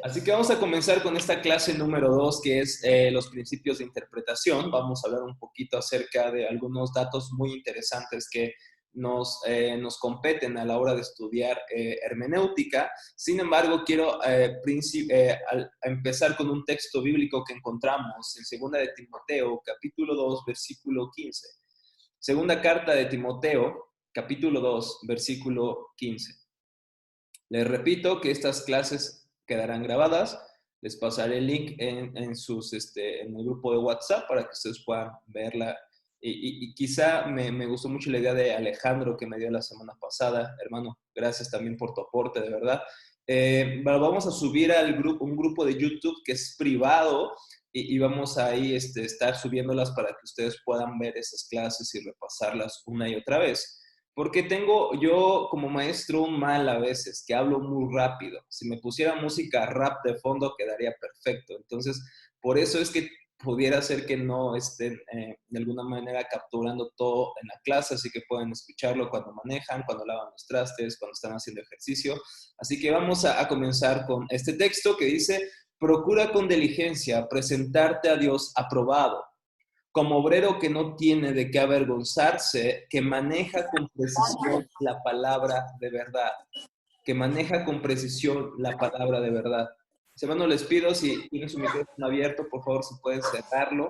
Así que vamos a comenzar con esta clase número 2, que es los principios de interpretación. Vamos a hablar un poquito acerca de algunos datos muy interesantes que nos competen a la hora de estudiar hermenéutica. Sin embargo, quiero empezar con un texto bíblico que encontramos en Segunda de Timoteo, capítulo 2, versículo 15. Segunda carta de Timoteo, capítulo 2, versículo 15. Les repito que estas clases quedarán grabadas. Les pasaré el link en el grupo de WhatsApp para que ustedes puedan verla. Y quizá me gustó mucho la idea de Alejandro que me dio la semana pasada. Hermano, gracias también por tu aporte, de verdad. Vamos a subir un grupo de YouTube que es privado y vamos a ahí estar subiéndolas para que ustedes puedan ver esas clases y repasarlas una y otra vez. Porque tengo yo como maestro un mal a veces, que hablo muy rápido. Si me pusiera música rap de fondo quedaría perfecto. Entonces, por eso es que pudiera ser que no estén de alguna manera capturando todo en la clase, así que pueden escucharlo cuando manejan, cuando lavan los trastes, cuando están haciendo ejercicio. Así que vamos a comenzar con este texto que dice: procura con diligencia presentarte a Dios aprobado, como obrero que no tiene de qué avergonzarse, que maneja con precisión la palabra de verdad. Que maneja con precisión la palabra de verdad. Hermano, les pido, si tienen su micrófono abierto, por favor, si pueden cerrarlo.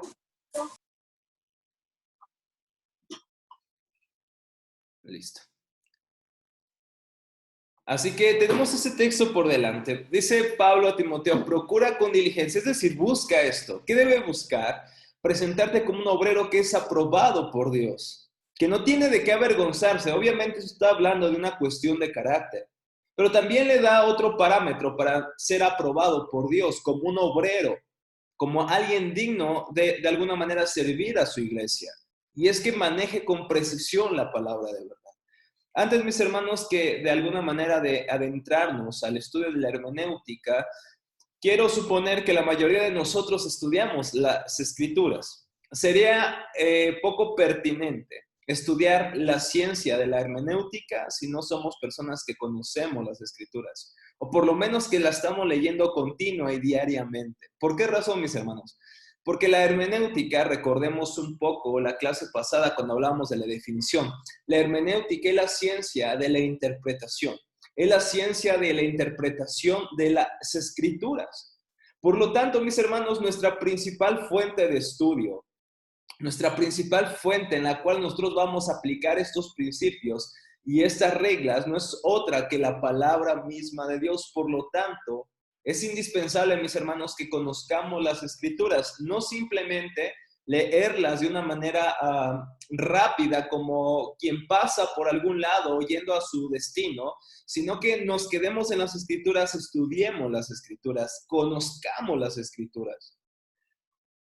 Listo. Así que tenemos ese texto por delante. Dice Pablo a Timoteo: procura con diligencia, es decir, busca esto. ¿Qué debe buscar? Presentarte como un obrero que es aprobado por Dios, que no tiene de qué avergonzarse. Obviamente eso está hablando de una cuestión de carácter, pero también le da otro parámetro para ser aprobado por Dios, como un obrero, como alguien digno de alguna manera servir a su iglesia. Y es que maneje con precisión la palabra de verdad. Antes, mis hermanos, que de alguna manera de adentrarnos al estudio de la hermenéutica, quiero suponer que la mayoría de nosotros estudiamos las escrituras. Sería poco pertinente estudiar la ciencia de la hermenéutica si no somos personas que conocemos las escrituras, o por lo menos que la estamos leyendo continua y diariamente. ¿Por qué razón, mis hermanos? Porque la hermenéutica, recordemos un poco la clase pasada cuando hablábamos de la definición, la hermenéutica es la ciencia de la interpretación. Es la ciencia de la interpretación de las escrituras. Por lo tanto, mis hermanos, nuestra principal fuente de estudio, nuestra principal fuente en la cual nosotros vamos a aplicar estos principios y estas reglas no es otra que la palabra misma de Dios. Por lo tanto, es indispensable, mis hermanos, que conozcamos las escrituras, no simplemente leerlas de una manera rápida como quien pasa por algún lado yendo a su destino, sino que nos quedemos en las escrituras, estudiemos las escrituras, conozcamos las escrituras.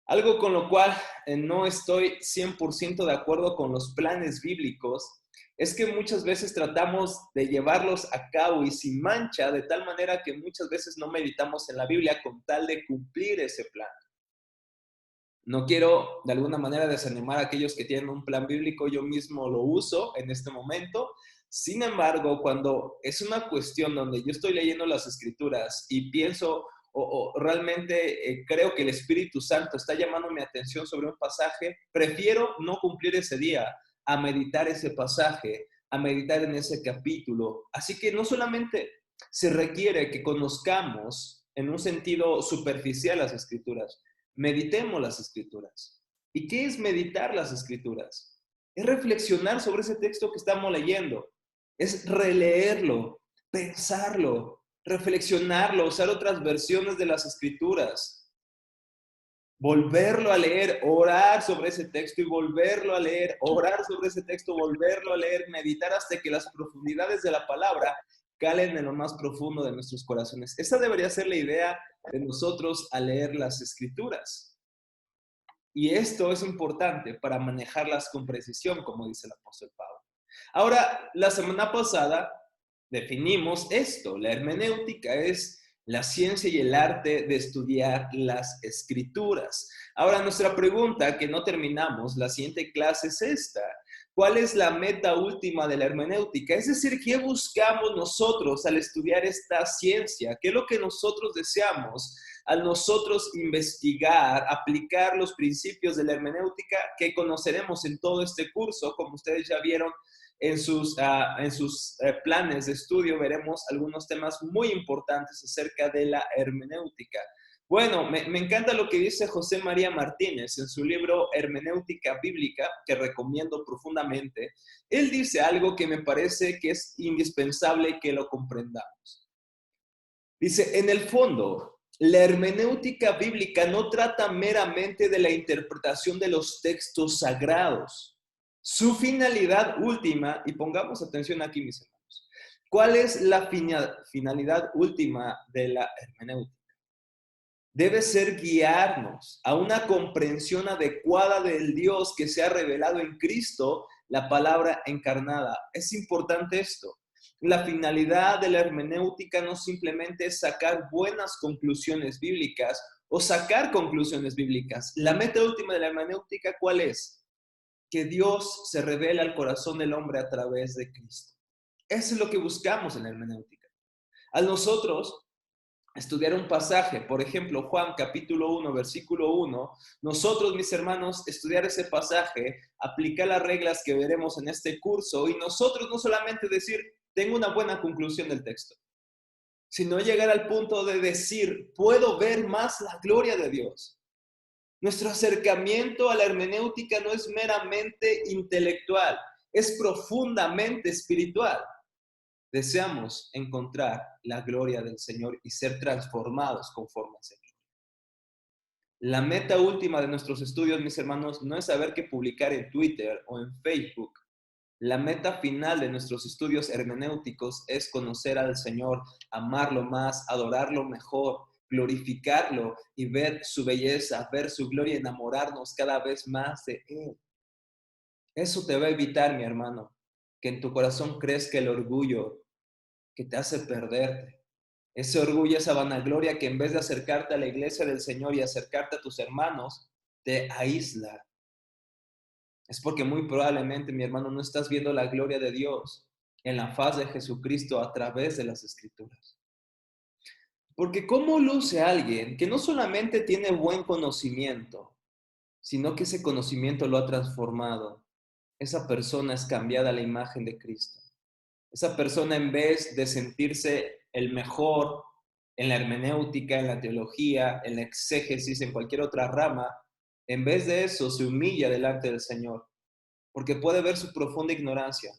Algo con lo cual no estoy 100% de acuerdo con los planes bíblicos es que muchas veces tratamos de llevarlos a cabo y sin mancha, de tal manera que muchas veces no meditamos en la Biblia con tal de cumplir ese plan. No quiero de alguna manera desanimar a aquellos que tienen un plan bíblico, yo mismo lo uso en este momento. Sin embargo, cuando es una cuestión donde yo estoy leyendo las escrituras y pienso o realmente creo que el Espíritu Santo está llamando mi atención sobre un pasaje, prefiero no cumplir ese día a meditar ese pasaje, a meditar en ese capítulo. Así que no solamente se requiere que conozcamos en un sentido superficial las escrituras, meditemos las escrituras. ¿Y qué es meditar las escrituras? Es reflexionar sobre ese texto que estamos leyendo, es releerlo, pensarlo, reflexionarlo, usar otras versiones de las escrituras, volverlo a leer, orar sobre ese texto y volverlo a leer, orar sobre ese texto, volverlo a leer, meditar hasta que las profundidades de la palabra calen en lo más profundo de nuestros corazones. Esa debería ser la idea de nosotros al leer las escrituras. Y esto es importante para manejarlas con precisión, como dice el apóstol Pablo. Ahora, la semana pasada definimos esto. La hermenéutica es la ciencia y el arte de estudiar las escrituras. Ahora, nuestra pregunta, que no terminamos, la siguiente clase es esta. ¿Cuál es la meta última de la hermenéutica? Es decir, ¿qué buscamos nosotros al estudiar esta ciencia? ¿Qué es lo que nosotros deseamos al nosotros investigar, aplicar los principios de la hermenéutica que conoceremos en todo este curso? Como ustedes ya vieron en sus planes de estudio, veremos algunos temas muy importantes acerca de la hermenéutica. Bueno, me encanta lo que dice José María Martínez en su libro Hermenéutica Bíblica, que recomiendo profundamente. Él dice algo que me parece que es indispensable que lo comprendamos. Dice, en el fondo, la hermenéutica bíblica no trata meramente de la interpretación de los textos sagrados. Su finalidad última, y pongamos atención aquí, mis hermanos, ¿cuál es la finalidad última de la hermenéutica? Debe ser guiarnos a una comprensión adecuada del Dios que se ha revelado en Cristo, la palabra encarnada. Es importante esto. La finalidad de la hermenéutica no simplemente es sacar buenas conclusiones bíblicas o sacar conclusiones bíblicas. La meta última de la hermenéutica, ¿cuál es? Que Dios se revela al corazón del hombre a través de Cristo. Eso es lo que buscamos en la hermenéutica. A nosotros estudiar un pasaje, por ejemplo, Juan capítulo 1, versículo 1, nosotros, mis hermanos, estudiar ese pasaje, aplicar las reglas que veremos en este curso y nosotros no solamente decir, tengo una buena conclusión del texto, sino llegar al punto de decir, puedo ver más la gloria de Dios. Nuestro acercamiento a la hermenéutica no es meramente intelectual, es profundamente espiritual. Deseamos encontrar la gloria del Señor y ser transformados conforme al Señor. La meta última de nuestros estudios, mis hermanos, no es saber qué publicar en Twitter o en Facebook. La meta final de nuestros estudios hermenéuticos es conocer al Señor, amarlo más, adorarlo mejor, glorificarlo y ver su belleza, ver su gloria, enamorarnos cada vez más de Él. Eso te va a evitar, mi hermano, que en tu corazón crezca el orgullo que te hace perderte. Ese orgullo, esa vanagloria que en vez de acercarte a la iglesia del Señor y acercarte a tus hermanos, te aísla. Es porque muy probablemente, mi hermano, no estás viendo la gloria de Dios en la faz de Jesucristo a través de las Escrituras. Porque ¿cómo luce alguien que no solamente tiene buen conocimiento, sino que ese conocimiento lo ha transformado? Esa persona es cambiada a la imagen de Cristo. Esa persona, en vez de sentirse el mejor en la hermenéutica, en la teología, en la exégesis, en cualquier otra rama, en vez de eso se humilla delante del Señor, porque puede ver su profunda ignorancia,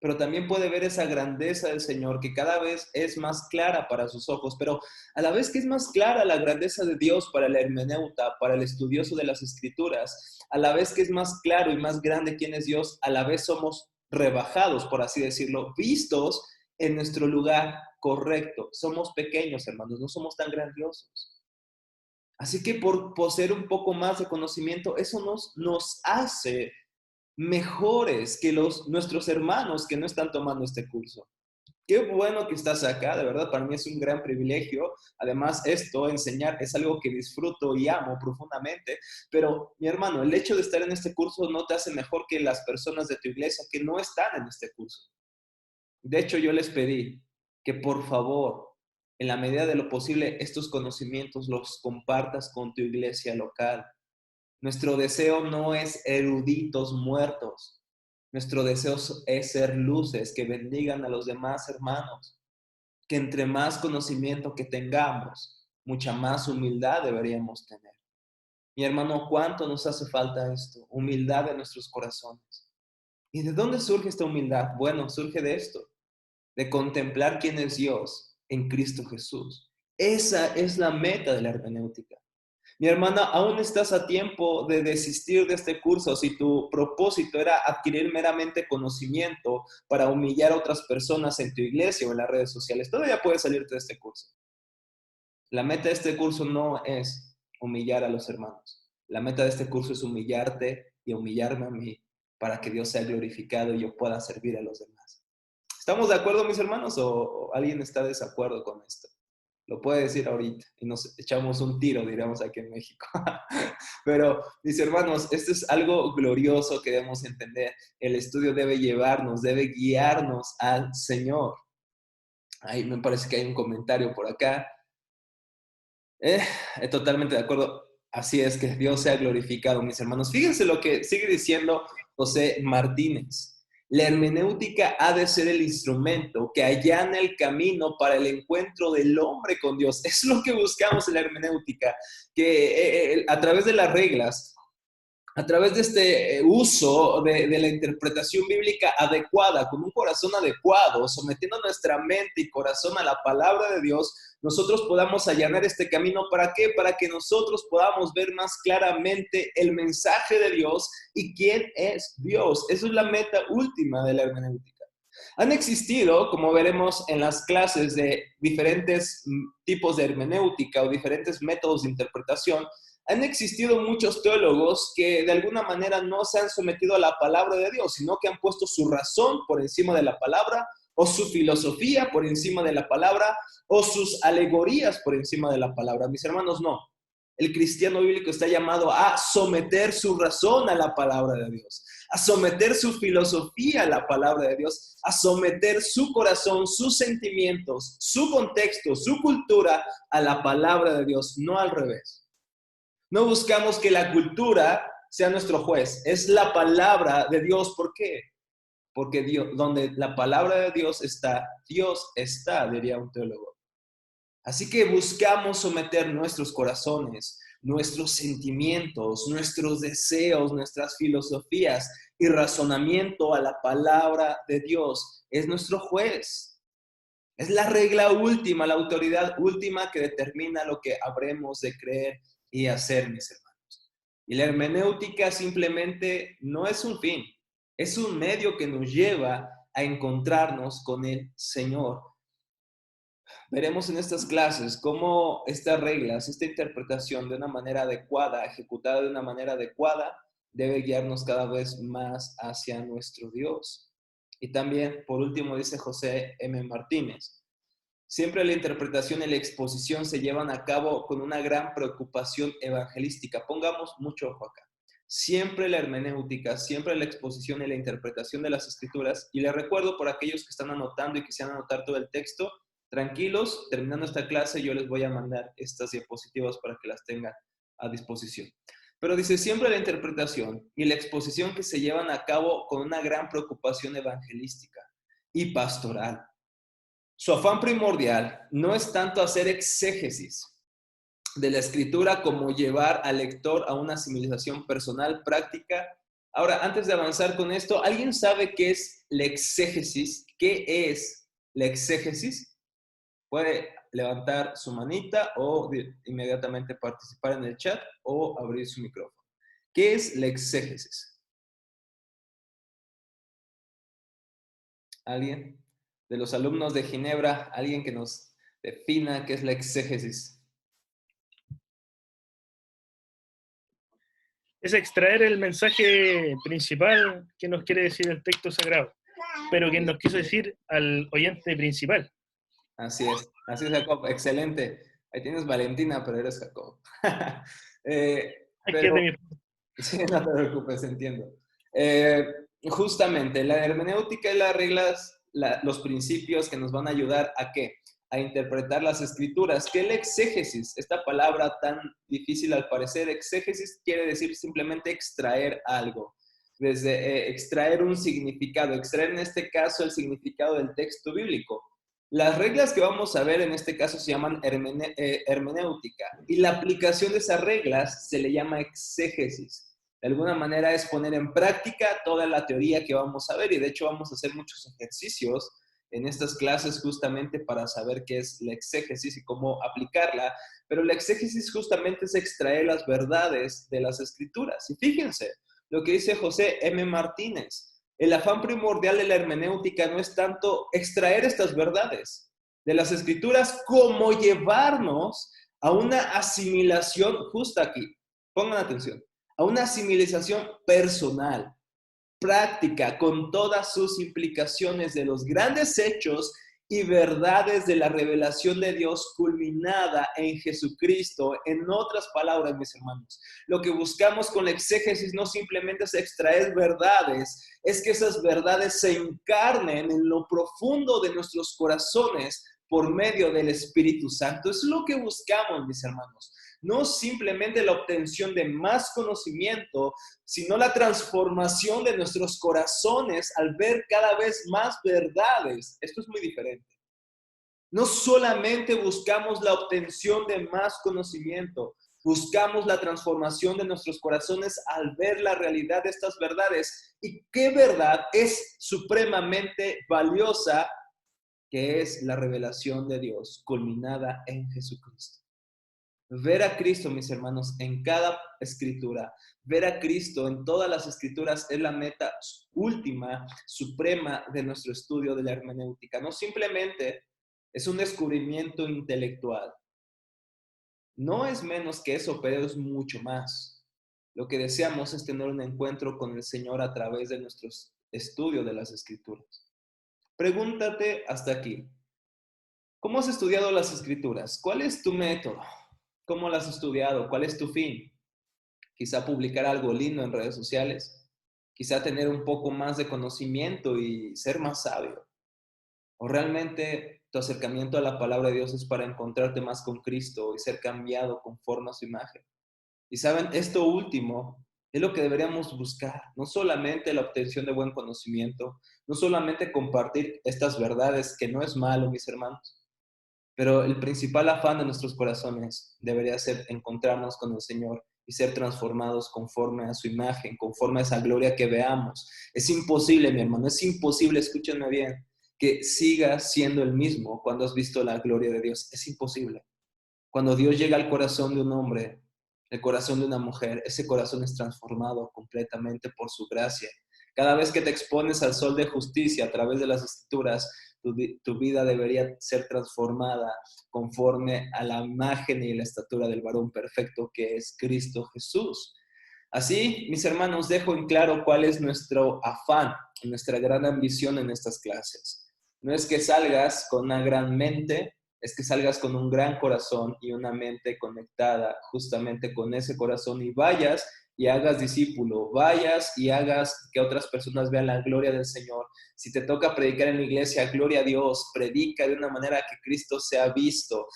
pero también puede ver esa grandeza del Señor que cada vez es más clara para sus ojos, pero a la vez que es más clara la grandeza de Dios para el hermeneuta, para el estudioso de las Escrituras, a la vez que es más claro y más grande quién es Dios, a la vez somos rebajados, por así decirlo, vistos en nuestro lugar correcto. Somos pequeños, hermanos, no somos tan grandiosos. Así que por poseer un poco más de conocimiento, eso nos hace mejores que nuestros hermanos que no están tomando este curso. Qué bueno que estás acá, de verdad, para mí es un gran privilegio. Además, enseñar, es algo que disfruto y amo profundamente. Pero, mi hermano, el hecho de estar en este curso no te hace mejor que las personas de tu iglesia que no están en este curso. De hecho, yo les pedí que por favor, en la medida de lo posible, estos conocimientos los compartas con tu iglesia local. Nuestro deseo no es eruditos muertos. Nuestro deseo es ser luces que bendigan a los demás hermanos. Que entre más conocimiento que tengamos, mucha más humildad deberíamos tener. Mi hermano, ¿cuánto nos hace falta esto? Humildad en nuestros corazones. ¿Y de dónde surge esta humildad? Bueno, surge de esto, de contemplar quién es Dios en Cristo Jesús. Esa es la meta de la hermenéutica. Mi hermana, aún estás a tiempo de desistir de este curso si tu propósito era adquirir meramente conocimiento para humillar a otras personas en tu iglesia o en las redes sociales. Todavía puedes salirte de este curso. La meta de este curso no es humillar a los hermanos. La meta de este curso es humillarte y humillarme a mí para que Dios sea glorificado y yo pueda servir a los demás. ¿Estamos de acuerdo, mis hermanos, o alguien está de desacuerdo con esto? Lo puede decir ahorita y nos echamos un tiro, diríamos aquí en México. Pero, mis hermanos, esto es algo glorioso que debemos entender. El estudio debe llevarnos, debe guiarnos al Señor. Ahí me parece que hay un comentario por acá. Eh, Totalmente de acuerdo. Así es, que Dios sea glorificado, mis hermanos. Fíjense lo que sigue diciendo José Martínez. La hermenéutica ha de ser el instrumento que allana el camino para el encuentro del hombre con Dios. Es lo que buscamos en la hermenéutica, que a través de las reglas, a través de este uso de la interpretación bíblica adecuada, con un corazón adecuado, sometiendo nuestra mente y corazón a la palabra de Dios, nosotros podamos allanar este camino. ¿Para qué? Para que nosotros podamos ver más claramente el mensaje de Dios y quién es Dios. Esa es la meta última de la hermenéutica. Han existido, como veremos en las clases, de diferentes tipos de hermenéutica o diferentes métodos de interpretación. Han existido muchos teólogos que de alguna manera no se han sometido a la palabra de Dios, sino que han puesto su razón por encima de la palabra, o su filosofía por encima de la palabra, o sus alegorías por encima de la palabra. Mis hermanos, no. El cristiano bíblico está llamado a someter su razón a la palabra de Dios, a someter su filosofía a la palabra de Dios, a someter su corazón, sus sentimientos, su contexto, su cultura a la palabra de Dios, no al revés. No buscamos que la cultura sea nuestro juez, es la palabra de Dios. ¿Por qué? Porque Dios, donde la palabra de Dios está, diría un teólogo. Así que buscamos someter nuestros corazones, nuestros sentimientos, nuestros deseos, nuestras filosofías y razonamiento a la palabra de Dios. Es nuestro juez. Es la regla última, la autoridad última que determina lo que habremos de creer y hacer, mis hermanos. Y la hermenéutica simplemente no es un fin, es un medio que nos lleva a encontrarnos con el Señor. Veremos en estas clases cómo estas reglas, esta interpretación de una manera adecuada, ejecutada de una manera adecuada, debe guiarnos cada vez más hacia nuestro Dios. Y también, por último, dice José M. Martínez, siempre la interpretación y la exposición se llevan a cabo con una gran preocupación evangelística. Pongamos mucho ojo acá. Siempre la hermenéutica, siempre la exposición y la interpretación de las escrituras. Y les recuerdo, por aquellos que están anotando y quisieran anotar todo el texto, tranquilos, terminando esta clase yo les voy a mandar estas diapositivas para que las tengan a disposición. Pero dice, siempre la interpretación y la exposición que se llevan a cabo con una gran preocupación evangelística y pastoral. Su afán primordial no es tanto hacer exégesis de la escritura como llevar al lector a una civilización personal práctica. Ahora, antes de avanzar con esto, ¿alguien sabe qué es la exégesis? ¿Qué es la exégesis? Puede levantar su manita o inmediatamente participar en el chat o abrir su micrófono. ¿Qué es la exégesis? ¿Alguien? De los alumnos de Ginebra, alguien que nos defina qué es la exégesis. Es extraer el mensaje principal que nos quiere decir el texto sagrado, pero que nos quiso decir al oyente principal. Así es, Jacob, excelente. Ahí tienes Valentina, pero eres Jacob. Aquí es de mi... Sí, no te preocupes, entiendo. Justamente, la hermenéutica y las reglas, los principios que nos van a ayudar a ¿qué? A interpretar las escrituras. ¿Qué es la exégesis? Esta palabra tan difícil al parecer. Exégesis quiere decir simplemente extraer algo. Desde extraer un significado, extraer en este caso el significado del texto bíblico. Las reglas que vamos a ver en este caso se llaman hermenéutica y la aplicación de esas reglas se le llama exégesis. De alguna manera es poner en práctica toda la teoría que vamos a ver y de hecho vamos a hacer muchos ejercicios en estas clases justamente para saber qué es la exégesis y cómo aplicarla. Pero la exégesis justamente es extraer las verdades de las escrituras. Y fíjense lo que dice José M. Martínez. El afán primordial de la hermenéutica no es tanto extraer estas verdades de las escrituras como llevarnos a una asimilación, justa aquí, pongan atención, a una asimilación personal, práctica, con todas sus implicaciones de los grandes hechos y verdades de la revelación de Dios culminada en Jesucristo. En otras palabras, mis hermanos, lo que buscamos con la exégesis no simplemente es extraer verdades, es que esas verdades se encarnen en lo profundo de nuestros corazones por medio del Espíritu Santo. Eso es lo que buscamos, mis hermanos. No simplemente la obtención de más conocimiento, sino la transformación de nuestros corazones al ver cada vez más verdades. Esto es muy diferente. No solamente buscamos la obtención de más conocimiento, buscamos la transformación de nuestros corazones al ver la realidad de estas verdades. ¿Y qué verdad es supremamente valiosa? Que es la revelación de Dios culminada en Jesucristo. Ver a Cristo, mis hermanos, en cada escritura, ver a Cristo en todas las escrituras es la meta última, suprema de nuestro estudio de la hermenéutica. No simplemente es un descubrimiento intelectual. No es menos que eso, pero es mucho más. Lo que deseamos es tener un encuentro con el Señor a través de nuestro estudio de las escrituras. Pregúntate hasta aquí. ¿Cómo has estudiado las escrituras? ¿Cuál es tu método? ¿Cómo las has estudiado? ¿Cuál es tu fin? Quizá publicar algo lindo en redes sociales, quizá tener un poco más de conocimiento y ser más sabio. O realmente tu acercamiento a la palabra de Dios es para encontrarte más con Cristo y ser cambiado conforme a su imagen. Y saben, esto último es lo que deberíamos buscar, no solamente la obtención de buen conocimiento, no solamente compartir estas verdades, que no es malo, mis hermanos, pero el principal afán de nuestros corazones debería ser encontrarnos con el Señor y ser transformados conforme a su imagen, conforme a esa gloria que veamos. Es imposible, mi hermano, es imposible, escúchenme bien, que sigas siendo el mismo cuando has visto la gloria de Dios. Es imposible. Cuando Dios llega al corazón de un hombre, el corazón de una mujer, ese corazón es transformado completamente por su gracia. Cada vez que te expones al sol de justicia a través de las escrituras, tu vida debería ser transformada conforme a la imagen y la estatura del varón perfecto que es Cristo Jesús. Así, mis hermanos, dejo en claro cuál es nuestro afán, nuestra gran ambición en estas clases. No es que salgas con una gran mente, es que salgas con un gran corazón y una mente conectada justamente con ese corazón y vayas y hagas discípulo, vayas y hagas que otras personas vean la gloria del Señor. Si te toca predicar en la iglesia, gloria a Dios, predica de una manera que Cristo sea visto.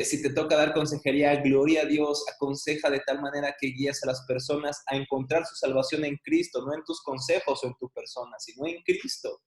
Si te toca dar consejería, gloria a Dios, aconseja de tal manera que guías a las personas a encontrar su salvación en Cristo, no en tus consejos o en tu persona, sino en Cristo.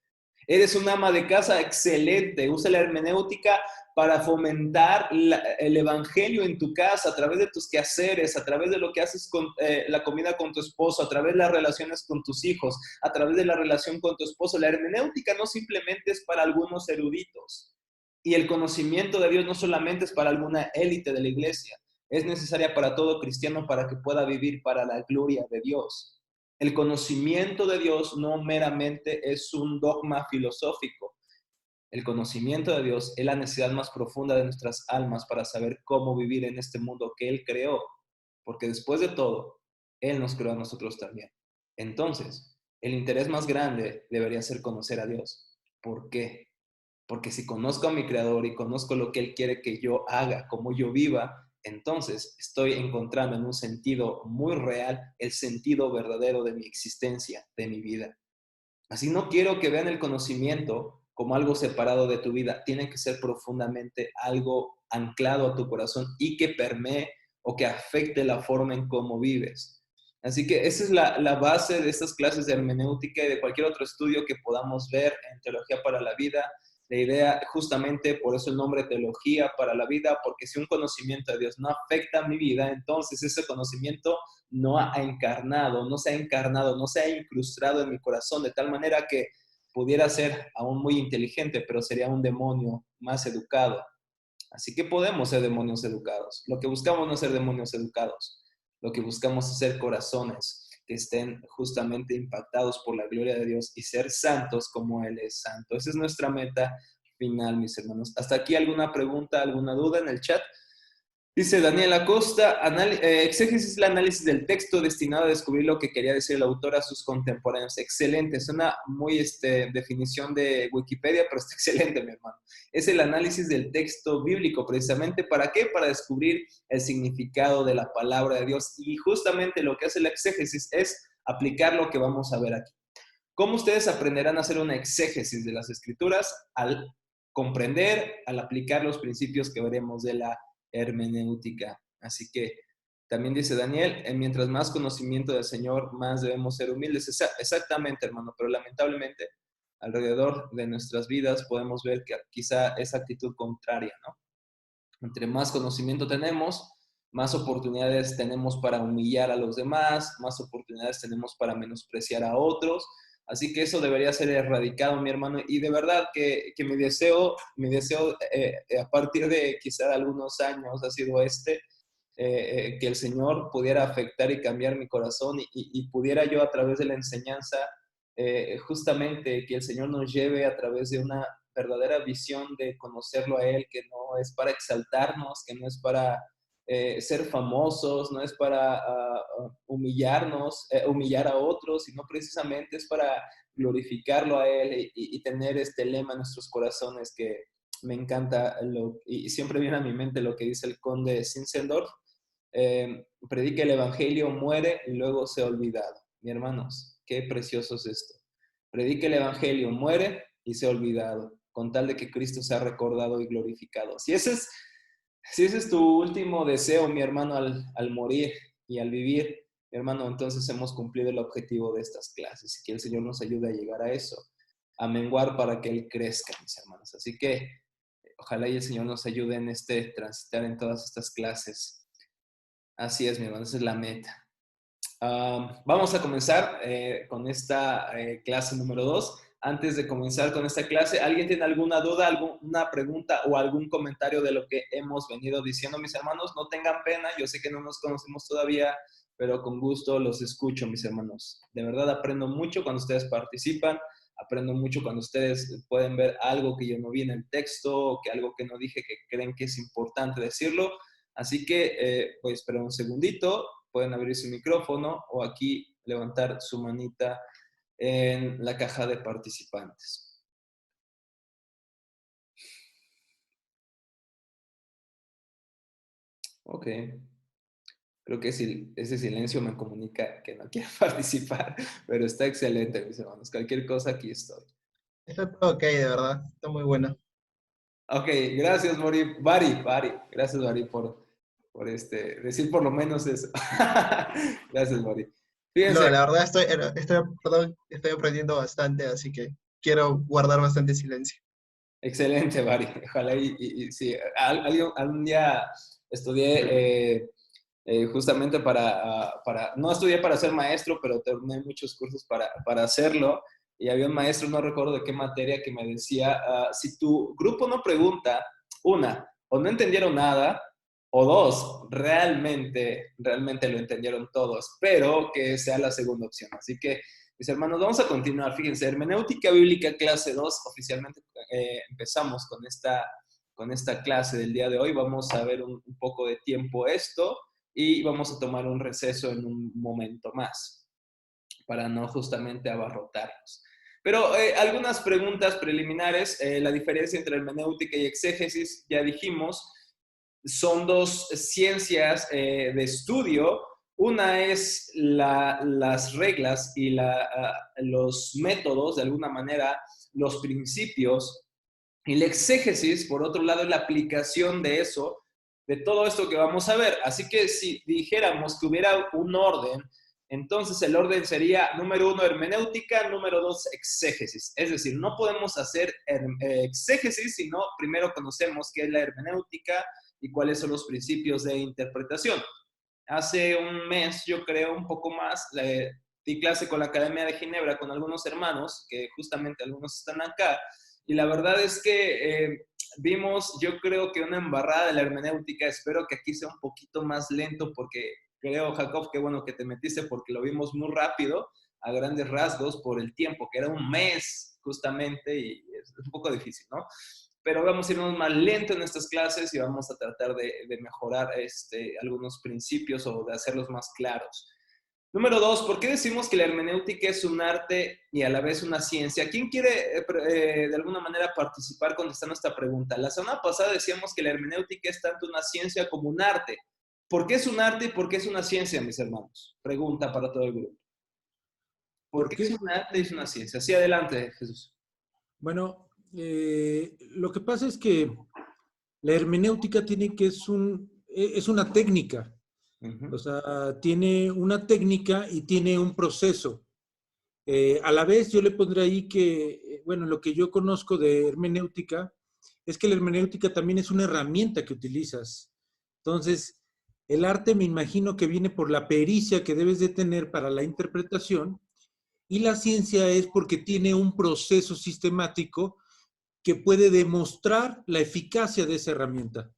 Eres un ama de casa, excelente. Usa la hermenéutica para fomentar el evangelio en tu casa, a través de tus quehaceres, a través de lo que haces con la comida con tu esposo, a través de las relaciones con tus hijos, a través de la relación con tu esposo. La hermenéutica no simplemente es para algunos eruditos. Y el conocimiento de Dios no solamente es para alguna élite de la iglesia. Es necesaria para todo cristiano para que pueda vivir para la gloria de Dios. El conocimiento de Dios no meramente es un dogma filosófico. El conocimiento de Dios es la necesidad más profunda de nuestras almas para saber cómo vivir en este mundo que Él creó. Porque después de todo, Él nos creó a nosotros también. Entonces, el interés más grande debería ser conocer a Dios. ¿Por qué? Porque si conozco a mi Creador y conozco lo que Él quiere que yo haga, cómo yo viva, entonces estoy encontrando en un sentido muy real el sentido verdadero de mi existencia, de mi vida. Así no quiero que vean el conocimiento como algo separado de tu vida. Tiene que ser profundamente algo anclado a tu corazón y que permee o que afecte la forma en cómo vives. Así que esa es la base de estas clases de hermenéutica y de cualquier otro estudio que podamos ver en Teología para la Vida. La idea, justamente por eso el nombre Teología para la Vida, porque si un conocimiento de Dios no afecta a mi vida, entonces ese conocimiento no ha encarnado, no se ha encarnado, no se ha incrustado en mi corazón, de tal manera que pudiera ser aún muy inteligente, pero sería un demonio más educado. Así que podemos ser demonios educados. Lo que buscamos no es ser demonios educados. Lo que buscamos es ser corazones que estén justamente impactados por la gloria de Dios y ser santos como Él es santo. Esa es nuestra meta final, mis hermanos. ¿Hasta aquí alguna pregunta, alguna duda en el chat? Dice Daniel Acosta, exégesis es el análisis del texto destinado a descubrir lo que quería decir el autor a sus contemporáneos. Excelente, es una muy definición de Wikipedia, pero está excelente, mi hermano. Es el análisis del texto bíblico, precisamente. ¿Para qué? Para descubrir el significado de la palabra de Dios. Y justamente lo que hace la exégesis es aplicar lo que vamos a ver aquí. ¿Cómo ustedes aprenderán a hacer una exégesis de las escrituras? Al comprender, al aplicar los principios que veremos de la hermenéutica. Así que también dice Daniel, mientras más conocimiento del Señor, más debemos ser humildes. Exactamente, hermano, pero lamentablemente alrededor de nuestras vidas podemos ver que quizá esa actitud contraria, ¿no? Entre más conocimiento tenemos, más oportunidades tenemos para humillar a los demás, más oportunidades tenemos para menospreciar a otros. Así que eso debería ser erradicado, mi hermano. Y de verdad que mi deseo a partir de quizá algunos años ha sido que el Señor pudiera afectar y cambiar mi corazón y pudiera yo a través de la enseñanza, justamente que el Señor nos lleve a través de una verdadera visión de conocerlo a Él, que no es para exaltarnos, que no es para ser famosos, no es para humillarnos, humillar a otros, sino precisamente es para glorificarlo a Él y tener este lema en nuestros corazones que me encanta y siempre viene a mi mente lo que dice el conde Zinzendorf, predica el evangelio, muere y luego se ha olvidado. Mi hermanos, qué precioso es esto. Predica el evangelio, muere y se ha olvidado, con tal de que Cristo sea recordado y glorificado. Si ese es tu último deseo, mi hermano, al morir y al vivir, mi hermano, entonces hemos cumplido el objetivo de estas clases y que el Señor nos ayude a llegar a eso, a menguar para que Él crezca, mis hermanos. Así que ojalá y el Señor nos ayude en transitar en todas estas clases. Así es, mi hermano, esa es la meta. Vamos a comenzar con esta clase número 2. Antes de comenzar con esta clase, ¿alguien tiene alguna duda, alguna pregunta o algún comentario de lo que hemos venido diciendo, mis hermanos? No tengan pena, yo sé que no nos conocemos todavía, pero con gusto los escucho, mis hermanos. De verdad aprendo mucho cuando ustedes participan, aprendo mucho cuando ustedes pueden ver algo que yo no vi en el texto, o que algo que no dije que creen que es importante decirlo. Así que voy a esperar un segundito, pueden abrir su micrófono o aquí levantar su manita en la caja de participantes. Ok. Creo que ese silencio me comunica que no quiero participar, pero está excelente, mis hermanos. Cualquier cosa, aquí estoy. Está todo ok, de verdad. Está muy bueno. Ok, gracias, Bari. Gracias, Bari, por decir por lo menos eso. Gracias, Bari. No, Fíjense, la verdad perdón, estoy aprendiendo bastante, así que quiero guardar bastante silencio. excelente, Bari. Ojalá y sí, algún día estudié justamente no estudié para ser maestro, pero tomé muchos cursos para hacerlo. Y había un maestro, no recuerdo de qué materia, que me decía, si tu grupo no pregunta, una, o no entendieron nada, o dos, realmente lo entendieron todos, pero que sea la segunda opción. Así que, mis hermanos, vamos a continuar. Fíjense, Hermenéutica Bíblica, clase 2, oficialmente empezamos con esta clase del día de hoy. Vamos a ver un poco de tiempo esto y vamos a tomar un receso en un momento más para no justamente abarrotarnos. Pero algunas preguntas preliminares. La diferencia entre hermenéutica y exégesis, ya dijimos, son dos ciencias de estudio. Una es las reglas y los métodos, de alguna manera, los principios. Y la exégesis, por otro lado, es la aplicación de eso, de todo esto que vamos a ver. Así que si dijéramos que hubiera un orden, entonces el orden sería número 1 hermenéutica, número 2 exégesis. Es decir, no podemos hacer exégesis si no primero conocemos qué es la hermenéutica y cuáles son los principios de interpretación. Hace un mes, yo creo, un poco más, di clase con la Academia de Ginebra con algunos hermanos, que justamente algunos están acá, y la verdad es que vimos, yo creo que una embarrada de la hermenéutica. Espero que aquí sea un poquito más lento porque creo, Jacob, que bueno que te metiste porque lo vimos muy rápido, a grandes rasgos, por el tiempo, que era un mes justamente, y es un poco difícil, ¿no? pero vamos a irnos más lento en estas clases y vamos a tratar de mejorar algunos principios o de hacerlos más claros. Número 2, ¿por qué decimos que la hermenéutica es un arte y a la vez una ciencia? ¿Quién quiere de alguna manera participar contestando esta pregunta? La semana pasada decíamos que la hermenéutica es tanto una ciencia como un arte. ¿Por qué es un arte y por qué es una ciencia, mis hermanos? Pregunta para todo el grupo. ¿Por qué es un arte y es una ciencia? Sí, adelante, Jesús. Bueno, lo que pasa es que la hermenéutica es una técnica. O sea, tiene una técnica y tiene un proceso. A la vez yo le pondré ahí que, bueno, lo que yo conozco de hermenéutica es que la hermenéutica también es una herramienta que utilizas. Entonces, el arte me imagino que viene por la pericia que debes de tener para la interpretación y la ciencia es porque tiene un proceso sistemático que puede demostrar la eficacia de esa herramienta.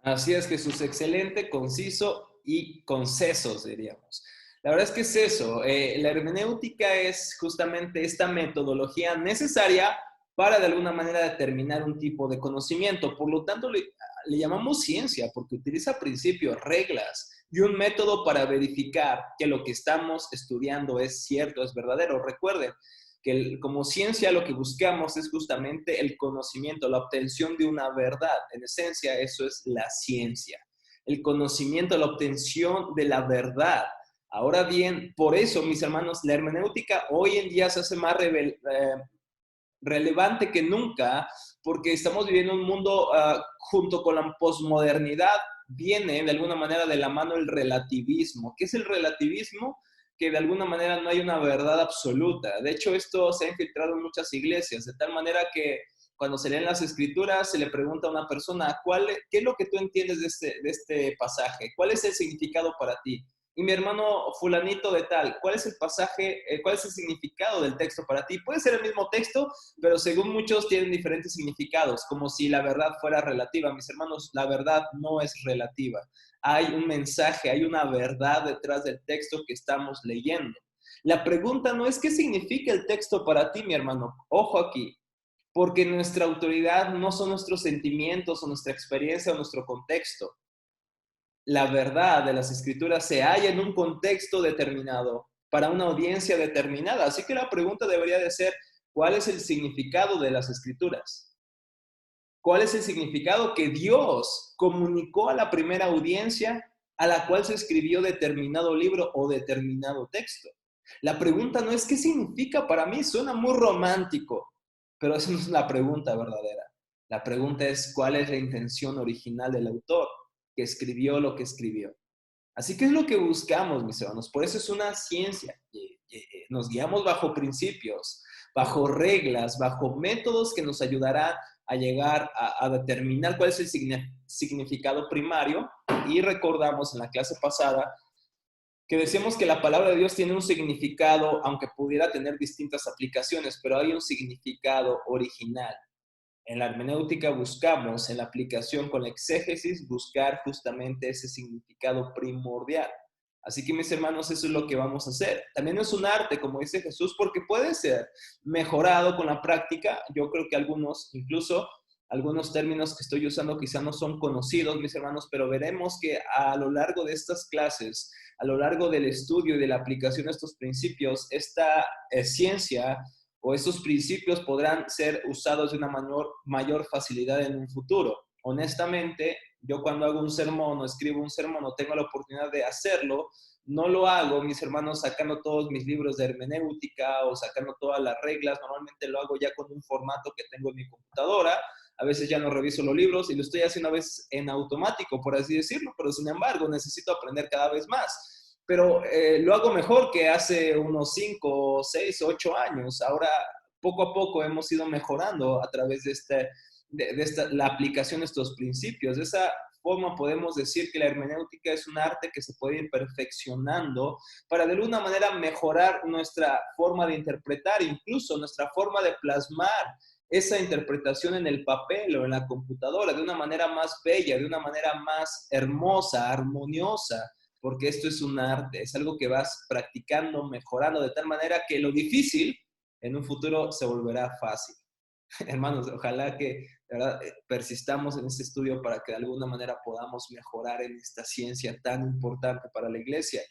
Así es, Jesús, excelente, conciso y concesos, diríamos. La verdad es que es eso, la hermenéutica es justamente esta metodología necesaria para de alguna manera determinar un tipo de conocimiento. Por lo tanto, le llamamos ciencia porque utiliza principios, reglas y un método para verificar que lo que estamos estudiando es cierto, es verdadero. Recuerden que como ciencia lo que buscamos es justamente el conocimiento, la obtención de una verdad. En esencia, eso es la ciencia. El conocimiento, la obtención de la verdad. Ahora bien, por eso, mis hermanos, la hermenéutica hoy en día se hace más relevante que nunca, porque estamos viviendo un mundo junto con la posmodernidad, viene de alguna manera de la mano el relativismo. ¿Qué es el relativismo? Que de alguna manera no hay una verdad absoluta. De hecho, esto se ha infiltrado en muchas iglesias, de tal manera que cuando se leen las escrituras se le pregunta a una persona, ¿qué es lo que tú entiendes de este pasaje? ¿Cuál es el significado para ti? Y mi hermano fulanito de tal, ¿cuál es el pasaje, cuál es el significado del texto para ti? Puede ser el mismo texto, pero según muchos tienen diferentes significados, como si la verdad fuera relativa. Mis hermanos, la verdad no es relativa. Hay un mensaje, hay una verdad detrás del texto que estamos leyendo. La pregunta no es qué significa el texto para ti, mi hermano. Ojo aquí, porque nuestra autoridad no son nuestros sentimientos o nuestra experiencia o nuestro contexto. La verdad de las escrituras se halla en un contexto determinado, para una audiencia determinada. Así que la pregunta debería de ser, ¿cuál es el significado de las escrituras? ¿Cuál es el significado que Dios comunicó a la primera audiencia a la cual se escribió determinado libro o determinado texto? La pregunta no es ¿qué significa para mí? Suena muy romántico, pero esa no es la pregunta verdadera. La pregunta es ¿cuál es la intención original del autor que escribió lo que escribió? Así que es lo que buscamos, mis hermanos. Por eso es una ciencia. Nos guiamos bajo principios, bajo reglas, bajo métodos que nos ayudarán a llegar a determinar cuál es el significado primario. Y recordamos en la clase pasada que decíamos que la palabra de Dios tiene un significado, aunque pudiera tener distintas aplicaciones, pero hay un significado original. En la hermenéutica buscamos, en la aplicación con la exégesis, buscar justamente ese significado primordial. Así que, mis hermanos, eso es lo que vamos a hacer. También es un arte, como dice Jesús, porque puede ser mejorado con la práctica. Yo creo que incluso algunos términos que estoy usando quizá no son conocidos, mis hermanos, pero veremos que a lo largo de estas clases, a lo largo del estudio y de la aplicación de estos principios, esta ciencia o estos principios podrán ser usados de una mayor facilidad en un futuro. Honestamente, yo cuando hago un sermón o escribo un sermón o tengo la oportunidad de hacerlo, no lo hago, mis hermanos, sacando todos mis libros de hermenéutica o sacando todas las reglas. Normalmente lo hago ya con un formato que tengo en mi computadora. A veces ya no reviso los libros y lo estoy haciendo a veces en automático, por así decirlo, pero sin embargo necesito aprender cada vez más. Pero lo hago mejor que hace unos 5, 6, 8 años. Ahora, poco a poco hemos ido mejorando a través de la aplicación de estos principios. De esa forma podemos decir que la hermenéutica es un arte que se puede ir perfeccionando para de alguna manera mejorar nuestra forma de interpretar, incluso nuestra forma de plasmar esa interpretación en el papel o en la computadora de una manera más bella, de una manera más hermosa, armoniosa, porque esto es un arte, es algo que vas practicando, mejorando, de tal manera que lo difícil en un futuro se volverá fácil. Hermanos, ojalá que de verdad, persistamos en este estudio para que de alguna manera podamos mejorar en esta ciencia tan importante para la iglesia.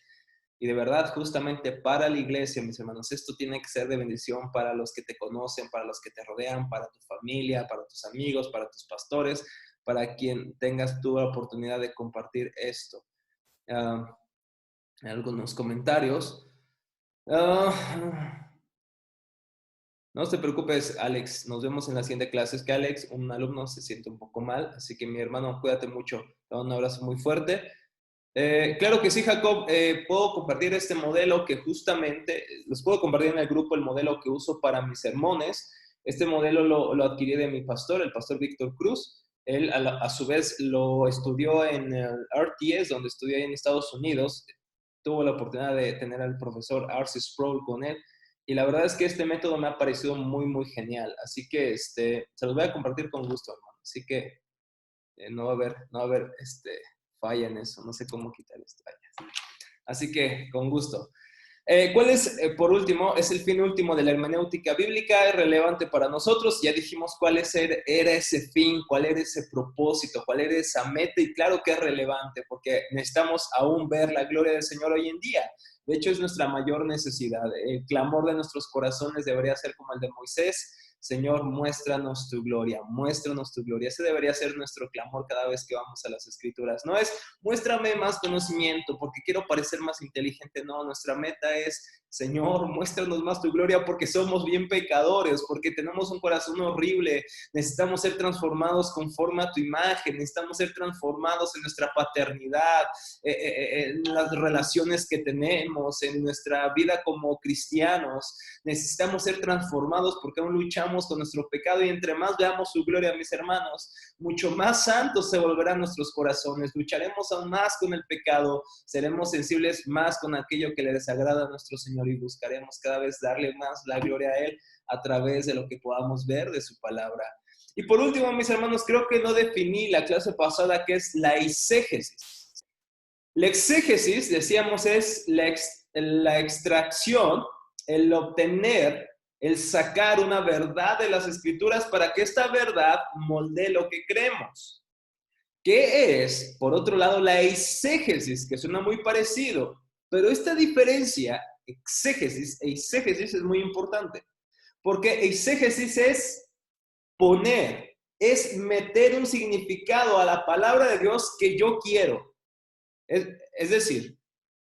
Y de verdad, justamente para la iglesia, mis hermanos, esto tiene que ser de bendición para los que te conocen, para los que te rodean, para tu familia, para tus amigos, para tus pastores, para quien tengas tú la oportunidad de compartir esto. Algunos comentarios. No te preocupes, Alex. Nos vemos en la siguiente clase. Es que Alex, un alumno, se siente un poco mal. Así que mi hermano, cuídate mucho. Te doy un abrazo muy fuerte. Claro que sí, Jacob. Puedo compartir este modelo que justamente, los puedo compartir en el grupo, el modelo que uso para mis sermones. Este modelo lo adquirí de mi pastor, el pastor Víctor Cruz. Él a su vez lo estudió en el RTS, donde estudió en Estados Unidos. Tuvo la oportunidad de tener al profesor R.C. Sproul con él. Y la verdad es que este método me ha parecido muy, muy genial. Así que se los voy a compartir con gusto, hermano. Así que no va a haber falla en eso. No sé cómo quitar esto. Así que con gusto. ¿Cuál es, por último, es el fin último de la hermenéutica bíblica? Es relevante para nosotros. Ya dijimos cuál era ese fin, cuál era ese propósito, cuál era esa meta. Y claro que es relevante porque necesitamos aún ver la gloria del Señor hoy en día. De hecho, es nuestra mayor necesidad. El clamor de nuestros corazones debería ser como el de Moisés. Señor, muéstranos tu gloria, muéstranos tu gloria. Ese debería ser nuestro clamor cada vez que vamos a las Escrituras. No es, muéstrame más conocimiento porque quiero parecer más inteligente. No, nuestra meta es, Señor, muéstranos más tu gloria porque somos bien pecadores, porque tenemos un corazón horrible. Necesitamos ser transformados conforme a tu imagen. Necesitamos ser transformados en nuestra paternidad, en las relaciones que tenemos, en nuestra vida como cristianos. Necesitamos ser transformados porque aún luchamos con nuestro pecado y entre más veamos su gloria, mis hermanos, mucho más santos se volverán nuestros corazones. Lucharemos aún más con el pecado, seremos sensibles más con aquello que le desagrada a nuestro Señor y buscaremos cada vez darle más la gloria a Él a través de lo que podamos ver de su palabra. Y por último, mis hermanos, creo que no definí la clase pasada, que es la exégesis. La exégesis, decíamos, es la extracción, el obtener, el sacar una verdad de las Escrituras para que esta verdad moldee lo que creemos. ¿Qué es, por otro lado, la exégesis? Que suena muy parecido, pero esta diferencia, exégesis e exégesis, es muy importante, porque exégesis es poner, es meter un significado a la palabra de Dios que yo quiero. Es decir,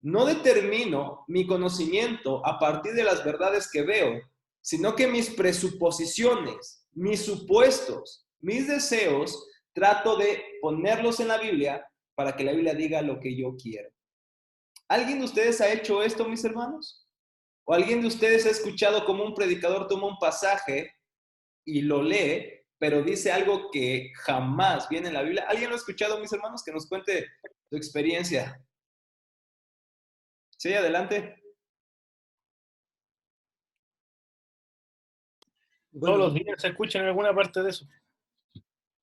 no determino mi conocimiento a partir de las verdades que veo, sino que mis presuposiciones, mis supuestos, mis deseos, trato de ponerlos en la Biblia para que la Biblia diga lo que yo quiero. ¿Alguien de ustedes ha hecho esto, mis hermanos? ¿O alguien de ustedes ha escuchado como un predicador toma un pasaje y lo lee, pero dice algo que jamás viene en la Biblia? ¿Alguien lo ha escuchado, mis hermanos? Que nos cuente su experiencia. Sí, adelante. Bueno, Todos los días se escuchan en alguna parte de eso.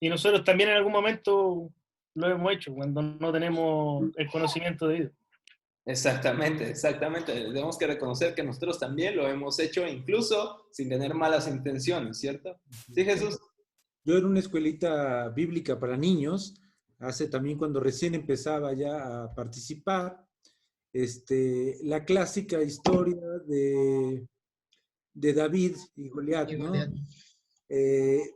Y nosotros también en algún momento lo hemos hecho, cuando no tenemos el conocimiento debido. Exactamente, exactamente. Tenemos que reconocer que nosotros también lo hemos hecho, incluso sin tener malas intenciones, ¿cierto? Sí, Jesús. yo en una escuelita bíblica para niños, hace también cuando recién empezaba ya a participar, la clásica historia de David y Goliat, Y ¿no? Goliat.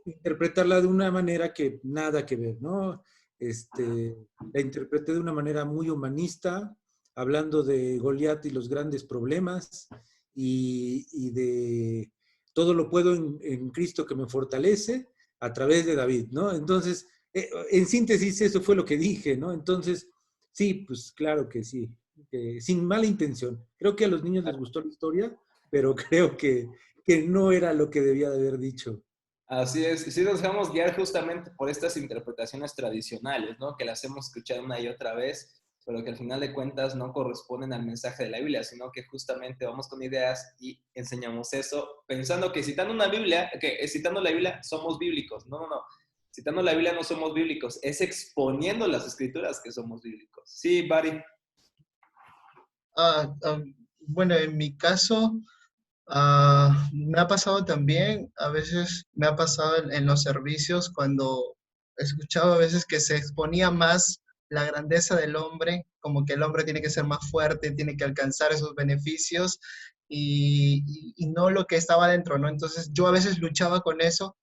Interpretarla de una manera que nada que ver, ¿no? La interpreté de una manera muy humanista, hablando de Goliat y los grandes problemas y de todo lo puedo en Cristo que me fortalece a través de David, ¿no? Entonces, en síntesis, eso fue lo que dije, ¿no? Entonces, sí, pues claro que sí, sin mala intención. Creo que a los niños les gustó la historia, pero creo que no era lo que debía de haber dicho. Así es, y sí nos dejamos guiar justamente por estas interpretaciones tradicionales, ¿no? Que las hemos escuchado una y otra vez, pero que al final de cuentas no corresponden al mensaje de la Biblia, sino que justamente vamos con ideas y enseñamos eso, pensando que citando una Biblia, que citando la Biblia somos bíblicos. No, no, no. Citando la Biblia no somos bíblicos, es exponiendo las Escrituras que somos bíblicos. Sí, Barry. Bueno, en mi caso, Me ha pasado también, a veces me ha pasado en los servicios cuando he escuchado a veces que se exponía más la grandeza del hombre, como que el hombre tiene que ser más fuerte, tiene que alcanzar esos beneficios y no lo que estaba dentro, ¿no? Entonces yo a veces luchaba con eso.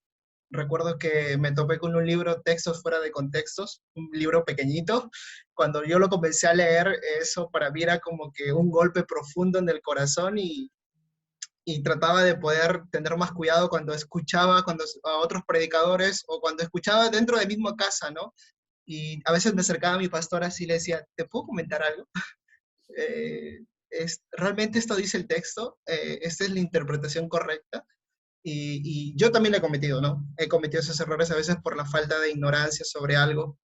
Recuerdo que me topé con un libro, Textos fuera de contextos, un libro pequeñito. Cuando yo lo comencé a leer, eso para mí era como que un golpe profundo en el corazón y trataba de poder tener más cuidado cuando escuchaba a otros predicadores o cuando escuchaba dentro de misma casa, ¿no? Y a veces me acercaba a mi pastor así y le decía, ¿te puedo comentar algo? ¿Realmente esto dice el texto? ¿Esta es la interpretación correcta? Y yo también lo he cometido, ¿no? He cometido esos errores a veces por la falta de ignorancia sobre algo.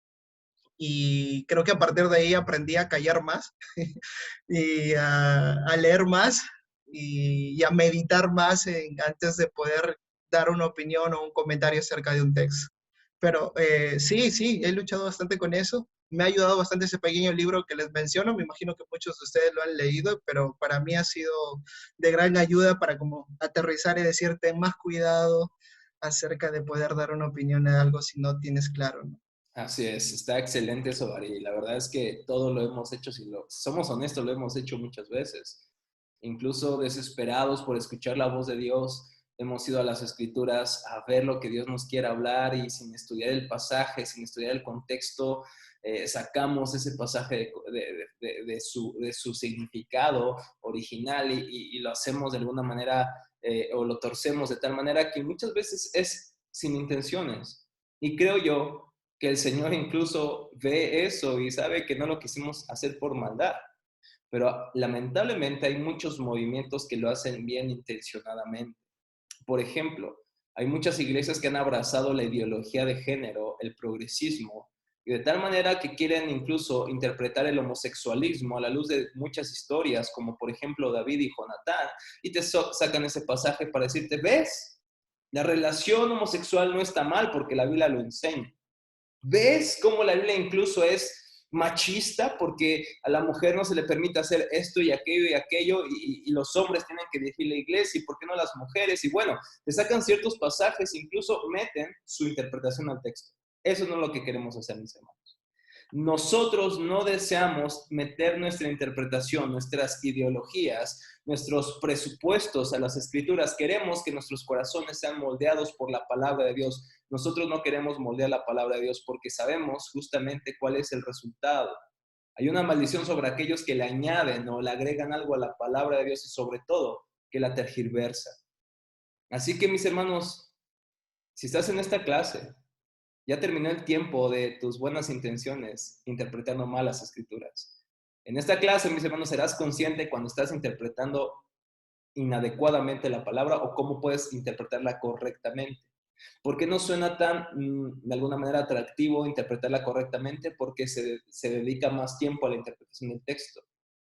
Y creo que a partir de ahí aprendí a callar más y a leer más y a meditar más antes de poder dar una opinión o un comentario acerca de un texto. Pero sí, sí, he luchado bastante con eso. Me ha ayudado bastante ese pequeño libro que les menciono. Me imagino que muchos de ustedes lo han leído, pero para mí ha sido de gran ayuda para como aterrizar y decir, ten más cuidado acerca de poder dar una opinión a algo si no tienes claro, ¿no? Así es, está excelente eso, Ari. La verdad es que todo lo hemos hecho, si somos honestos, lo hemos hecho muchas veces. Incluso desesperados por escuchar la voz de Dios, hemos ido a las Escrituras a ver lo que Dios nos quiere hablar y sin estudiar el pasaje, sin estudiar el contexto, sacamos ese pasaje de su significado original y lo hacemos de alguna manera o lo torcemos de tal manera que muchas veces es sin intenciones. Y creo yo que el Señor incluso ve eso y sabe que no lo quisimos hacer por maldad. Pero lamentablemente hay muchos movimientos que lo hacen bien intencionadamente. Por ejemplo, hay muchas iglesias que han abrazado la ideología de género, el progresismo, y de tal manera que quieren incluso interpretar el homosexualismo a la luz de muchas historias, como por ejemplo David y Jonatán, y te sacan ese pasaje para decirte, ¿ves? La relación homosexual no está mal porque la Biblia lo enseña. ¿Ves cómo la Biblia incluso es machista? Porque a la mujer no se le permite hacer esto y aquello, y los hombres tienen que dirigir la iglesia, y por qué no las mujeres, y bueno, te sacan ciertos pasajes, incluso meten su interpretación al texto. Eso no es lo que queremos hacer, mis hermanos. Nosotros no deseamos meter nuestra interpretación, nuestras ideologías, nuestros presupuestos a las escrituras. Queremos que nuestros corazones sean moldeados por la palabra de Dios. Nosotros no queremos moldear la palabra de Dios porque sabemos justamente cuál es el resultado. Hay una maldición sobre aquellos que le añaden o le agregan algo a la palabra de Dios y sobre todo que la tergiversa. Así que mis hermanos, si estás en esta clase, ya terminó el tiempo de tus buenas intenciones interpretando mal las escrituras. En esta clase, mis hermanos, serás consciente cuando estás interpretando inadecuadamente la palabra o cómo puedes interpretarla correctamente. ¿Por qué no suena tan, de alguna manera, atractivo interpretarla correctamente? Porque se dedica más tiempo a la interpretación del texto.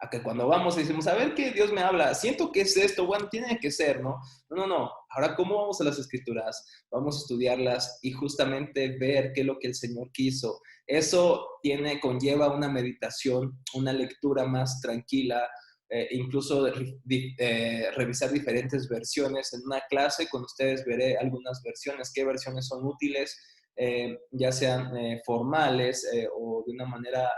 A que cuando vamos y decimos, a ver qué Dios me habla, siento que es esto, bueno, tiene que ser, ¿no? No. Ahora, ¿cómo vamos a las escrituras? Vamos a estudiarlas y justamente ver qué es lo que el Señor quiso. Eso conlleva una meditación, una lectura más tranquila, incluso revisar diferentes versiones. En una clase con ustedes veré algunas versiones, qué versiones son útiles, ya sean formales o de una manera,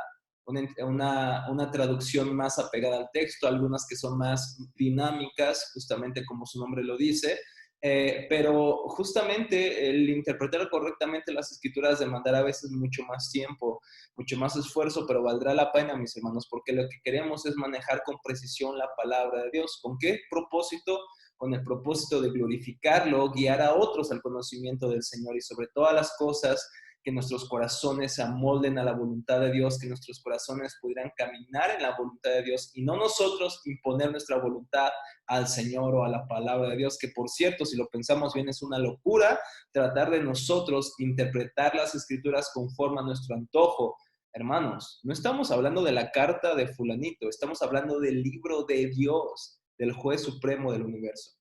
una traducción más apegada al texto, algunas que son más dinámicas, justamente como su nombre lo dice. Pero justamente el interpretar correctamente las escrituras demandará a veces mucho más tiempo, mucho más esfuerzo, pero valdrá la pena, mis hermanos, porque lo que queremos es manejar con precisión la palabra de Dios. ¿Con qué propósito? Con el propósito de glorificarlo, guiar a otros al conocimiento del Señor y sobre todas las cosas, que nuestros corazones se amolden a la voluntad de Dios, que nuestros corazones pudieran caminar en la voluntad de Dios y no nosotros imponer nuestra voluntad al Señor o a la palabra de Dios, que por cierto, si lo pensamos bien, es una locura tratar de nosotros interpretar las escrituras conforme a nuestro antojo. Hermanos, no estamos hablando de la carta de fulanito, estamos hablando del libro de Dios, del juez supremo del universo.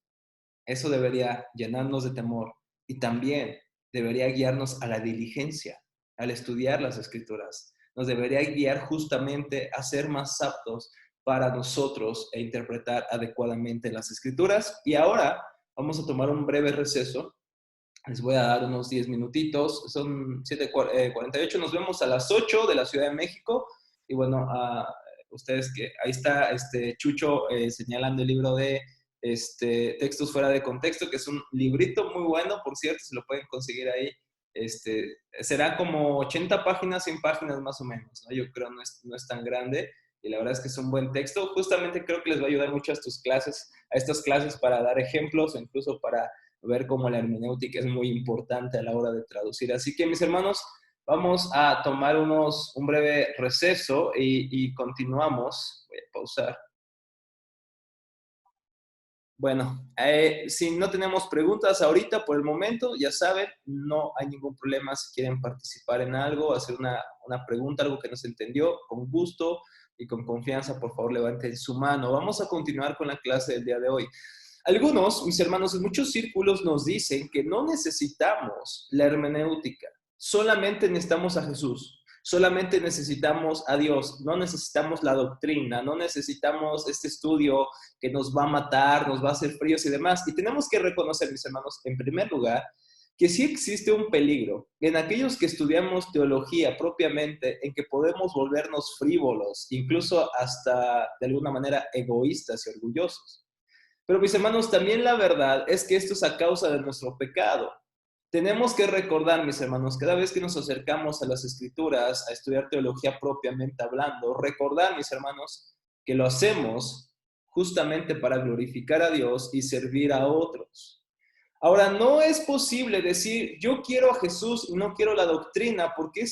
Eso debería llenarnos de temor y también debería guiarnos a la diligencia, al estudiar las escrituras. Nos debería guiar justamente a ser más aptos para nosotros e interpretar adecuadamente las Escrituras. Y ahora vamos a tomar un breve receso. Les voy a dar unos 10 minutitos. Son 7:48. Nos vemos a las 8 de la Ciudad de México. Y bueno, ustedes que ahí está Chucho señalando el libro de Textos fuera de contexto, que es un librito muy bueno, por cierto, se lo pueden conseguir ahí. Será como 80 páginas, 100 páginas más o menos, ¿no? Yo creo no es tan grande y la verdad es que es un buen texto. Justamente creo que les va a ayudar mucho a estas clases para dar ejemplos o incluso para ver cómo la hermenéutica es muy importante a la hora de traducir. Así que, mis hermanos, vamos a tomar un breve receso y continuamos. Voy a pausar. Bueno, si no tenemos preguntas ahorita por el momento, ya saben, no hay ningún problema si quieren participar en algo, hacer una pregunta, algo que no se entendió, con gusto y con confianza, por favor, levanten su mano. Vamos a continuar con la clase del día de hoy. Algunos, mis hermanos, en muchos círculos nos dicen que no necesitamos la hermenéutica, solamente necesitamos a Jesús. Solamente necesitamos a Dios, no necesitamos la doctrina, no necesitamos este estudio que nos va a matar, nos va a hacer fríos y demás. Y tenemos que reconocer, mis hermanos, en primer lugar, que sí existe un peligro en aquellos que estudiamos teología propiamente, en que podemos volvernos frívolos, incluso hasta de alguna manera egoístas y orgullosos. Pero, mis hermanos, también la verdad es que esto es a causa de nuestro pecado. Tenemos que recordar, mis hermanos, cada vez que nos acercamos a las Escrituras, a estudiar teología propiamente hablando, recordar, mis hermanos, que lo hacemos justamente para glorificar a Dios y servir a otros. Ahora, no es posible decir, yo quiero a Jesús y no quiero la doctrina, porque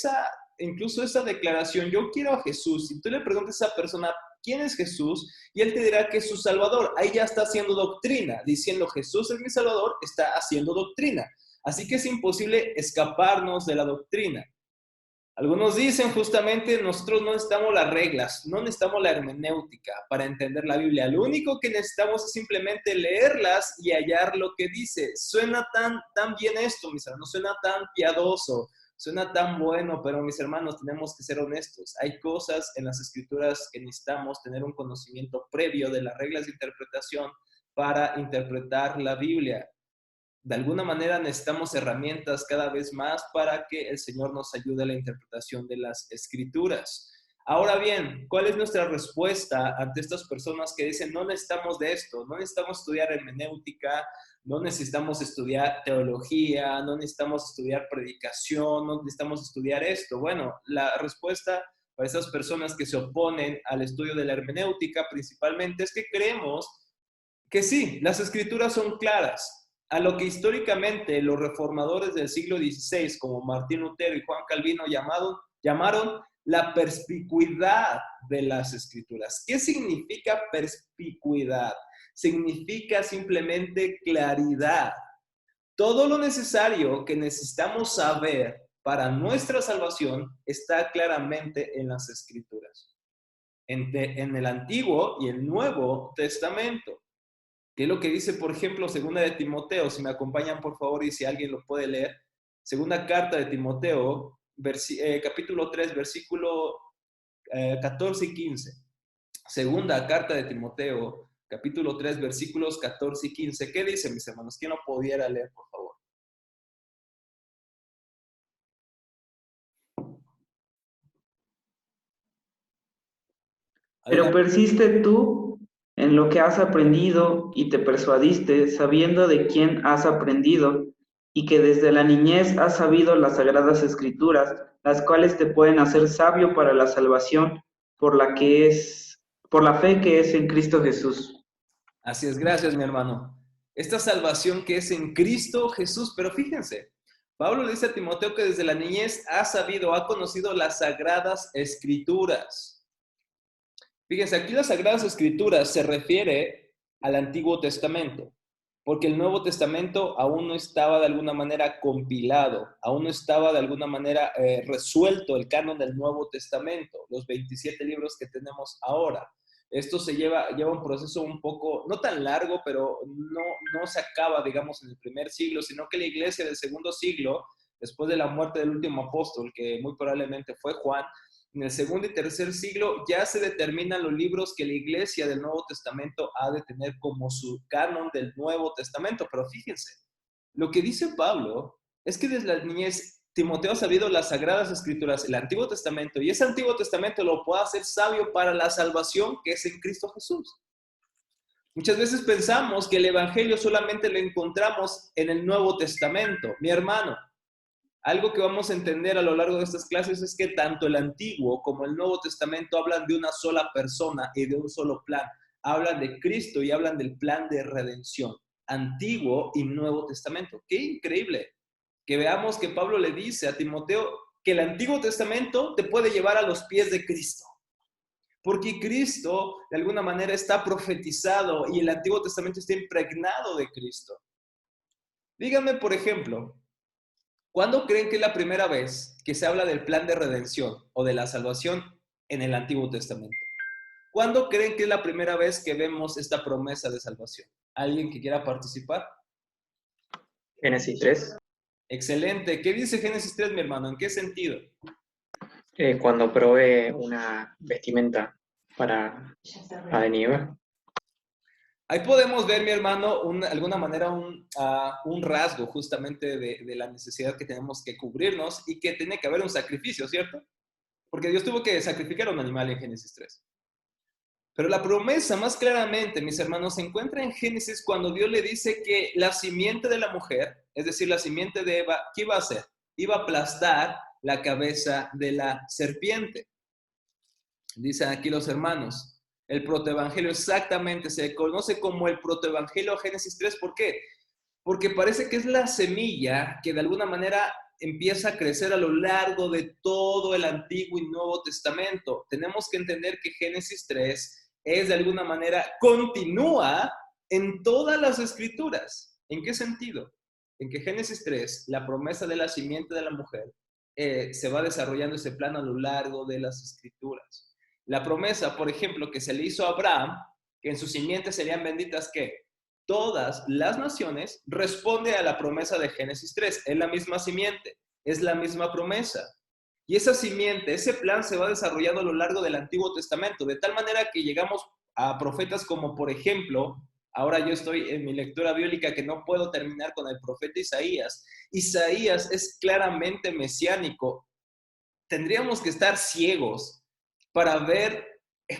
incluso esa declaración, yo quiero a Jesús, si tú le preguntas a esa persona, ¿quién es Jesús? Y él te dirá que es su Salvador. Ahí ya está haciendo doctrina, diciendo Jesús es mi Salvador, está haciendo doctrina. Así que es imposible escaparnos de la doctrina. Algunos dicen justamente, nosotros no necesitamos las reglas, no necesitamos la hermenéutica para entender la Biblia. Lo único que necesitamos es simplemente leerlas y hallar lo que dice. Suena tan bien esto, mis hermanos, suena tan piadoso, suena tan bueno, pero mis hermanos, tenemos que ser honestos. Hay cosas en las Escrituras que necesitamos tener un conocimiento previo de las reglas de interpretación para interpretar la Biblia. De alguna manera necesitamos herramientas cada vez más para que el Señor nos ayude a la interpretación de las Escrituras. Ahora bien, ¿cuál es nuestra respuesta ante estas personas que dicen no necesitamos de esto, no necesitamos estudiar hermenéutica, no necesitamos estudiar teología, no necesitamos estudiar predicación, no necesitamos estudiar esto? Bueno, la respuesta para esas personas que se oponen al estudio de la hermenéutica principalmente es que creemos que sí, las Escrituras son claras. A lo que históricamente los reformadores del siglo XVI, como Martín Lutero y Juan Calvino, llamaron la perspicuidad de las Escrituras. ¿Qué significa perspicuidad? Significa simplemente claridad. Todo lo necesario que necesitamos saber para nuestra salvación está claramente en las Escrituras, en el Antiguo y el Nuevo Testamento. ¿Qué es lo que dice, por ejemplo, segunda de Timoteo? Si me acompañan, por favor, y si alguien lo puede leer. Segunda carta de Timoteo, capítulo 3, versículo 14 y 15. Segunda carta de Timoteo, capítulo 3, versículos 14 y 15. ¿Qué dice, mis hermanos? ¿Quién lo pudiera leer, por favor? Pero persiste tú en lo que has aprendido y te persuadiste, sabiendo de quién has aprendido, y que desde la niñez has sabido las sagradas Escrituras, las cuales te pueden hacer sabio para la salvación por la fe que es en Cristo Jesús. Así es, gracias, mi hermano. Esta salvación que es en Cristo Jesús, pero fíjense, Pablo le dice a Timoteo que desde la niñez ha conocido las sagradas Escrituras. Fíjense, aquí las Sagradas Escrituras se refiere al Antiguo Testamento, porque el Nuevo Testamento aún no estaba de alguna manera compilado, aún no estaba de alguna manera resuelto el canon del Nuevo Testamento, los 27 libros que tenemos ahora. Esto lleva un proceso un poco, no tan largo, pero no se acaba, digamos, en el primer siglo, sino que la iglesia del segundo siglo, después de la muerte del último apóstol, que muy probablemente fue Juan, En el segundo y tercer siglo ya se determinan los libros que la iglesia del Nuevo Testamento ha de tener como su canon del Nuevo Testamento. Pero fíjense, lo que dice Pablo es que desde la niñez Timoteo ha sabido las Sagradas Escrituras, el Antiguo Testamento, y ese Antiguo Testamento lo puede hacer sabio para la salvación que es en Cristo Jesús. Muchas veces pensamos que el Evangelio solamente lo encontramos en el Nuevo Testamento. Mi hermano, algo que vamos a entender a lo largo de estas clases es que tanto el Antiguo como el Nuevo Testamento hablan de una sola persona y de un solo plan. Hablan de Cristo y hablan del plan de redención. Antiguo y Nuevo Testamento. ¡Qué increíble! Que veamos que Pablo le dice a Timoteo que el Antiguo Testamento te puede llevar a los pies de Cristo. Porque Cristo, de alguna manera, está profetizado y el Antiguo Testamento está impregnado de Cristo. Díganme, por ejemplo, ¿cuándo creen que es la primera vez que se habla del plan de redención o de la salvación en el Antiguo Testamento? ¿Cuándo creen que es la primera vez que vemos esta promesa de salvación? ¿Alguien que quiera participar? Génesis 3. Excelente. ¿Qué dice Génesis 3, mi hermano? ¿En qué sentido? Cuando provee una vestimenta para Adán y Eva. Ahí podemos ver, mi hermano, de alguna manera un rasgo justamente de la necesidad que tenemos que cubrirnos y que tiene que haber un sacrificio, ¿cierto? Porque Dios tuvo que sacrificar a un animal en Génesis 3. Pero la promesa más claramente, mis hermanos, se encuentra en Génesis cuando Dios le dice que la simiente de la mujer, es decir, la simiente de Eva, ¿qué iba a hacer? Iba a aplastar la cabeza de la serpiente. Dicen aquí los hermanos, el protoevangelio exactamente se conoce como el protoevangelio Génesis 3. ¿Por qué? Porque parece que es la semilla que de alguna manera empieza a crecer a lo largo de todo el Antiguo y Nuevo Testamento. Tenemos que entender que Génesis 3 es de alguna manera, continúa en todas las Escrituras. ¿En qué sentido? En que Génesis 3, la promesa de la simiente de la mujer, se va desarrollando ese plan a lo largo de las Escrituras. La promesa, por ejemplo, que se le hizo a Abraham, que en su simiente serían benditas, ¿qué? Todas las naciones, responde a la promesa de Génesis 3. Es la misma simiente, es la misma promesa. Y esa simiente, ese plan se va desarrollando a lo largo del Antiguo Testamento, de tal manera que llegamos a profetas como, por ejemplo, ahora yo estoy en mi lectura bíblica que no puedo terminar con el profeta Isaías. Isaías es claramente mesiánico. Tendríamos que estar ciegos para ver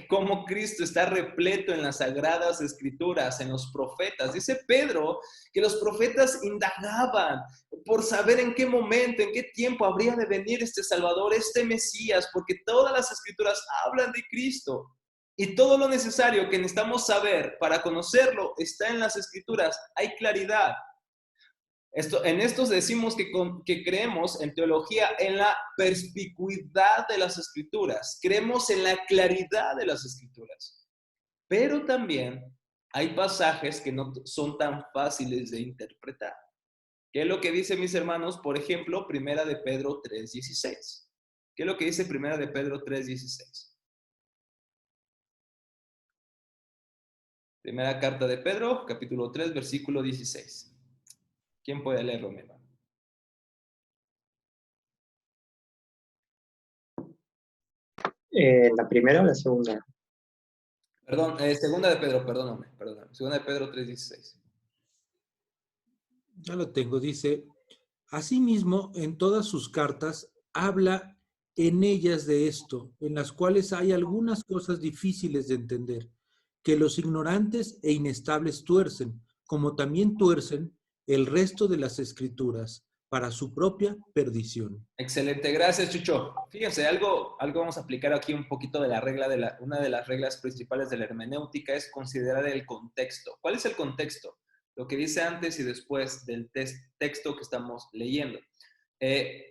cómo Cristo está repleto en las Sagradas Escrituras, en los profetas. Dice Pedro que los profetas indagaban por saber en qué momento, en qué tiempo habría de venir este Salvador, este Mesías, porque todas las Escrituras hablan de Cristo. Y todo lo necesario que necesitamos saber para conocerlo está en las Escrituras. Hay claridad. En estos decimos que creemos en teología en la perspicuidad de las Escrituras. Creemos en la claridad de las Escrituras. Pero también hay pasajes que no son tan fáciles de interpretar. ¿Qué es lo que dice, mis hermanos? Por ejemplo, Primera de Pedro 3:16. ¿Qué es lo que dice Primera de Pedro 3:16? Primera carta de Pedro, capítulo 3, versículo 16. ¿Quién puede leerlo, mi hermano? ¿La primera o la segunda? Perdón, segunda de Pedro, perdóname. Segunda de Pedro 3:16. Ya lo tengo, dice, asimismo, en todas sus cartas habla en ellas de esto, en las cuales hay algunas cosas difíciles de entender, que los ignorantes e inestables tuercen, como también tuercen el resto de las Escrituras, para su propia perdición. Excelente, gracias, Chucho. Fíjense, algo vamos a aplicar aquí un poquito de la regla, una de las reglas principales de la hermenéutica es considerar el contexto. ¿Cuál es el contexto? Lo que dice antes y después del texto que estamos leyendo.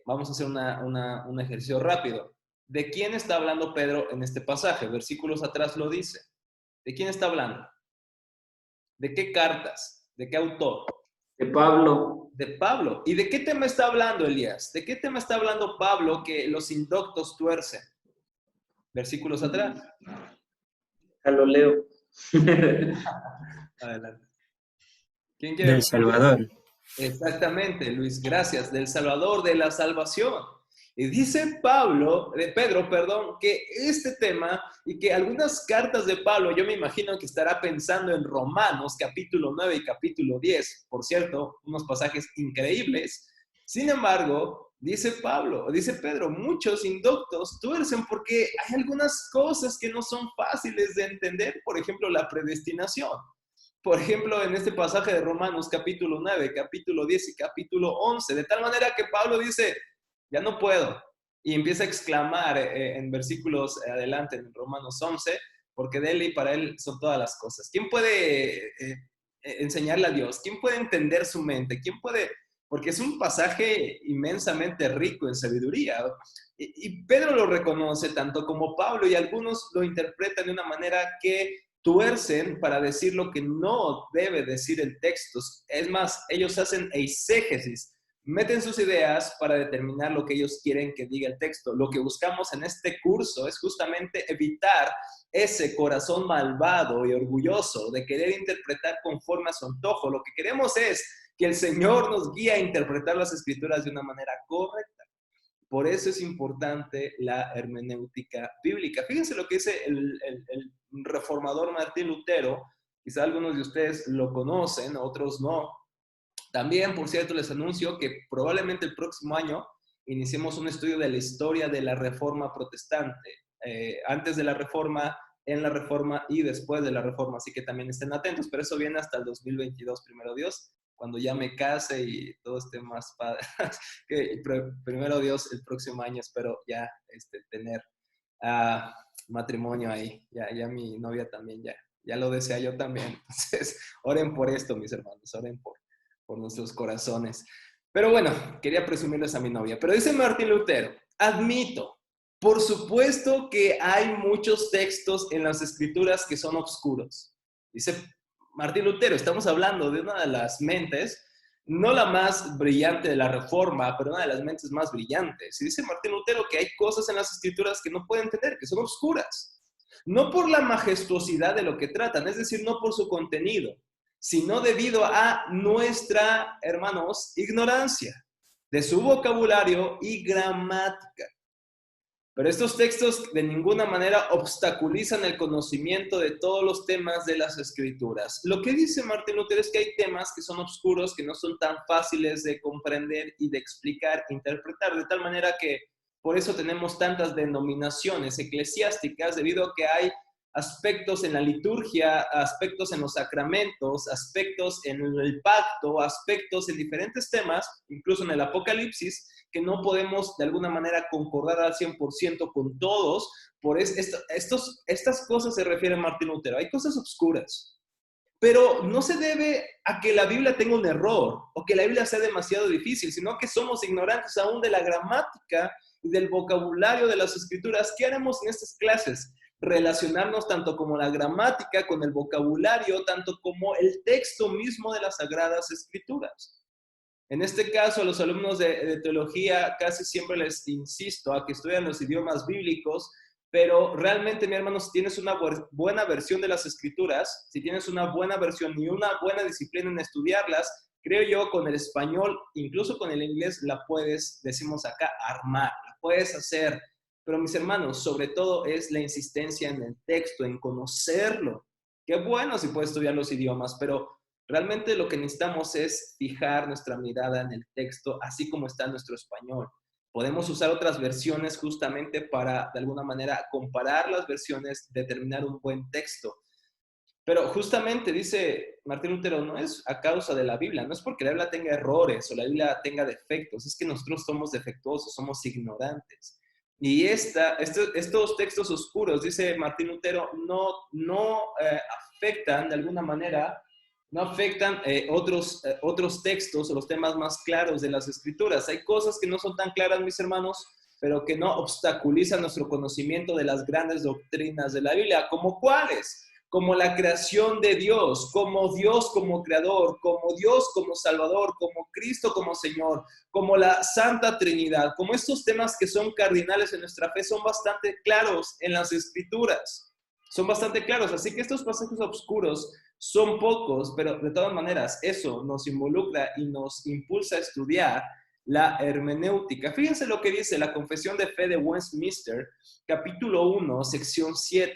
Vamos a hacer un ejercicio rápido. ¿De quién está hablando Pedro en este pasaje? Versículos atrás lo dice. ¿De quién está hablando? ¿De qué cartas? ¿De qué autor? De Pablo. De Pablo. ¿Y de qué tema está hablando, Elías? ¿De qué tema está hablando Pablo que los indoctos tuercen? Versículos atrás. Ya lo leo. Adelante. ¿Quién quiere? Del Salvador. Exactamente, Luis, gracias. Del Salvador, de la salvación. Y dice Pedro, que este tema y que algunas cartas de Pablo, yo me imagino que estará pensando en Romanos capítulo 9 y capítulo 10, por cierto, unos pasajes increíbles. Sin embargo, dice Pedro, muchos indoctos tuercen porque hay algunas cosas que no son fáciles de entender, por ejemplo, la predestinación. Por ejemplo, en este pasaje de Romanos capítulo 9, capítulo 10 y capítulo 11, de tal manera que Pablo dice, ya no puedo. Y empieza a exclamar en versículos adelante, en Romanos 11, porque de él y para él son todas las cosas. ¿Quién puede enseñarle a Dios? ¿Quién puede entender su mente? ¿Quién puede? Porque es un pasaje inmensamente rico en sabiduría. Y Pedro lo reconoce tanto como Pablo, y algunos lo interpretan de una manera que tuercen para decir lo que no debe decir el texto. Es más, ellos hacen eisegesis, meten sus ideas para determinar lo que ellos quieren que diga el texto. Lo que buscamos en este curso es justamente evitar ese corazón malvado y orgulloso de querer interpretar conforme a su antojo. Lo que queremos es que el Señor nos guíe a interpretar las Escrituras de una manera correcta. Por eso es importante la hermenéutica bíblica. Fíjense lo que dice el reformador Martín Lutero. Quizá algunos de ustedes lo conocen, otros no. También, por cierto, les anuncio que probablemente el próximo año iniciemos un estudio de la historia de la Reforma protestante, antes de la Reforma, en la Reforma y después de la Reforma, así que también estén atentos, pero eso viene hasta el 2022, primero Dios, cuando ya me case y todo esté más padre. Que primero Dios, el próximo año espero ya tener matrimonio ahí, ya mi novia también, ya lo desea yo también, entonces oren por esto, mis hermanos, oren por nuestros corazones. Pero bueno, quería presumirles a mi novia. Pero dice Martín Lutero, admito, por supuesto que hay muchos textos en las Escrituras que son oscuros. Dice Martín Lutero, estamos hablando de una de las mentes, no la más brillante de la Reforma, pero una de las mentes más brillantes. Y dice Martín Lutero que hay cosas en las Escrituras que no pueden entender, que son oscuras. No por la majestuosidad de lo que tratan, es decir, no por su contenido, sino debido a nuestra, hermanos, ignorancia de su vocabulario y gramática. Pero estos textos de ninguna manera obstaculizan el conocimiento de todos los temas de las Escrituras. Lo que dice Martín Lutero es que hay temas que son oscuros, que no son tan fáciles de comprender y de explicar, interpretar, de tal manera que por eso tenemos tantas denominaciones eclesiásticas, debido a que hay aspectos en la liturgia, aspectos en los sacramentos, aspectos en el pacto, aspectos en diferentes temas, incluso en el Apocalipsis, que no podemos de alguna manera concordar al 100% con todos. Por estas cosas se refiere Martín Lutero. Hay cosas oscuras, pero no se debe a que la Biblia tenga un error o que la Biblia sea demasiado difícil, sino que somos ignorantes aún de la gramática y del vocabulario de las Escrituras. ¿Qué haremos en estas clases? Relacionarnos tanto como la gramática con el vocabulario, tanto como el texto mismo de las Sagradas Escrituras. En este caso, a los alumnos de teología casi siempre les insisto a que estudian los idiomas bíblicos, pero realmente, mi hermano, si tienes una buena versión de las Escrituras, si tienes una buena versión y una buena disciplina en estudiarlas, creo yo con el español, incluso con el inglés, la puedes, decimos acá, armar, la puedes hacer. Pero mis hermanos, sobre todo es la insistencia en el texto, en conocerlo. Qué bueno si puedes estudiar los idiomas, pero realmente lo que necesitamos es fijar nuestra mirada en el texto, así como está nuestro español. Podemos usar otras versiones justamente para, de alguna manera, comparar las versiones, determinar un buen texto. Pero justamente, dice Martín Lutero, no es a causa de la Biblia, no es porque la Biblia tenga errores o la Biblia tenga defectos, es que nosotros somos defectuosos, somos ignorantes. Y estos textos oscuros, dice Martín Lutero, no afectan de alguna manera, no afectan otros textos o los temas más claros de las Escrituras. Hay cosas que no son tan claras, mis hermanos, pero que no obstaculizan nuestro conocimiento de las grandes doctrinas de la Biblia. ¿Como cuáles? Como la creación de Dios como creador, como Dios como Salvador, como Cristo como Señor, como la Santa Trinidad, como estos temas que son cardinales en nuestra fe, son bastante claros en las Escrituras. Son bastante claros, así que estos pasajes oscuros son pocos, pero de todas maneras eso nos involucra y nos impulsa a estudiar la hermenéutica. Fíjense lo que dice la Confesión de Fe de Westminster, capítulo 1, sección 7.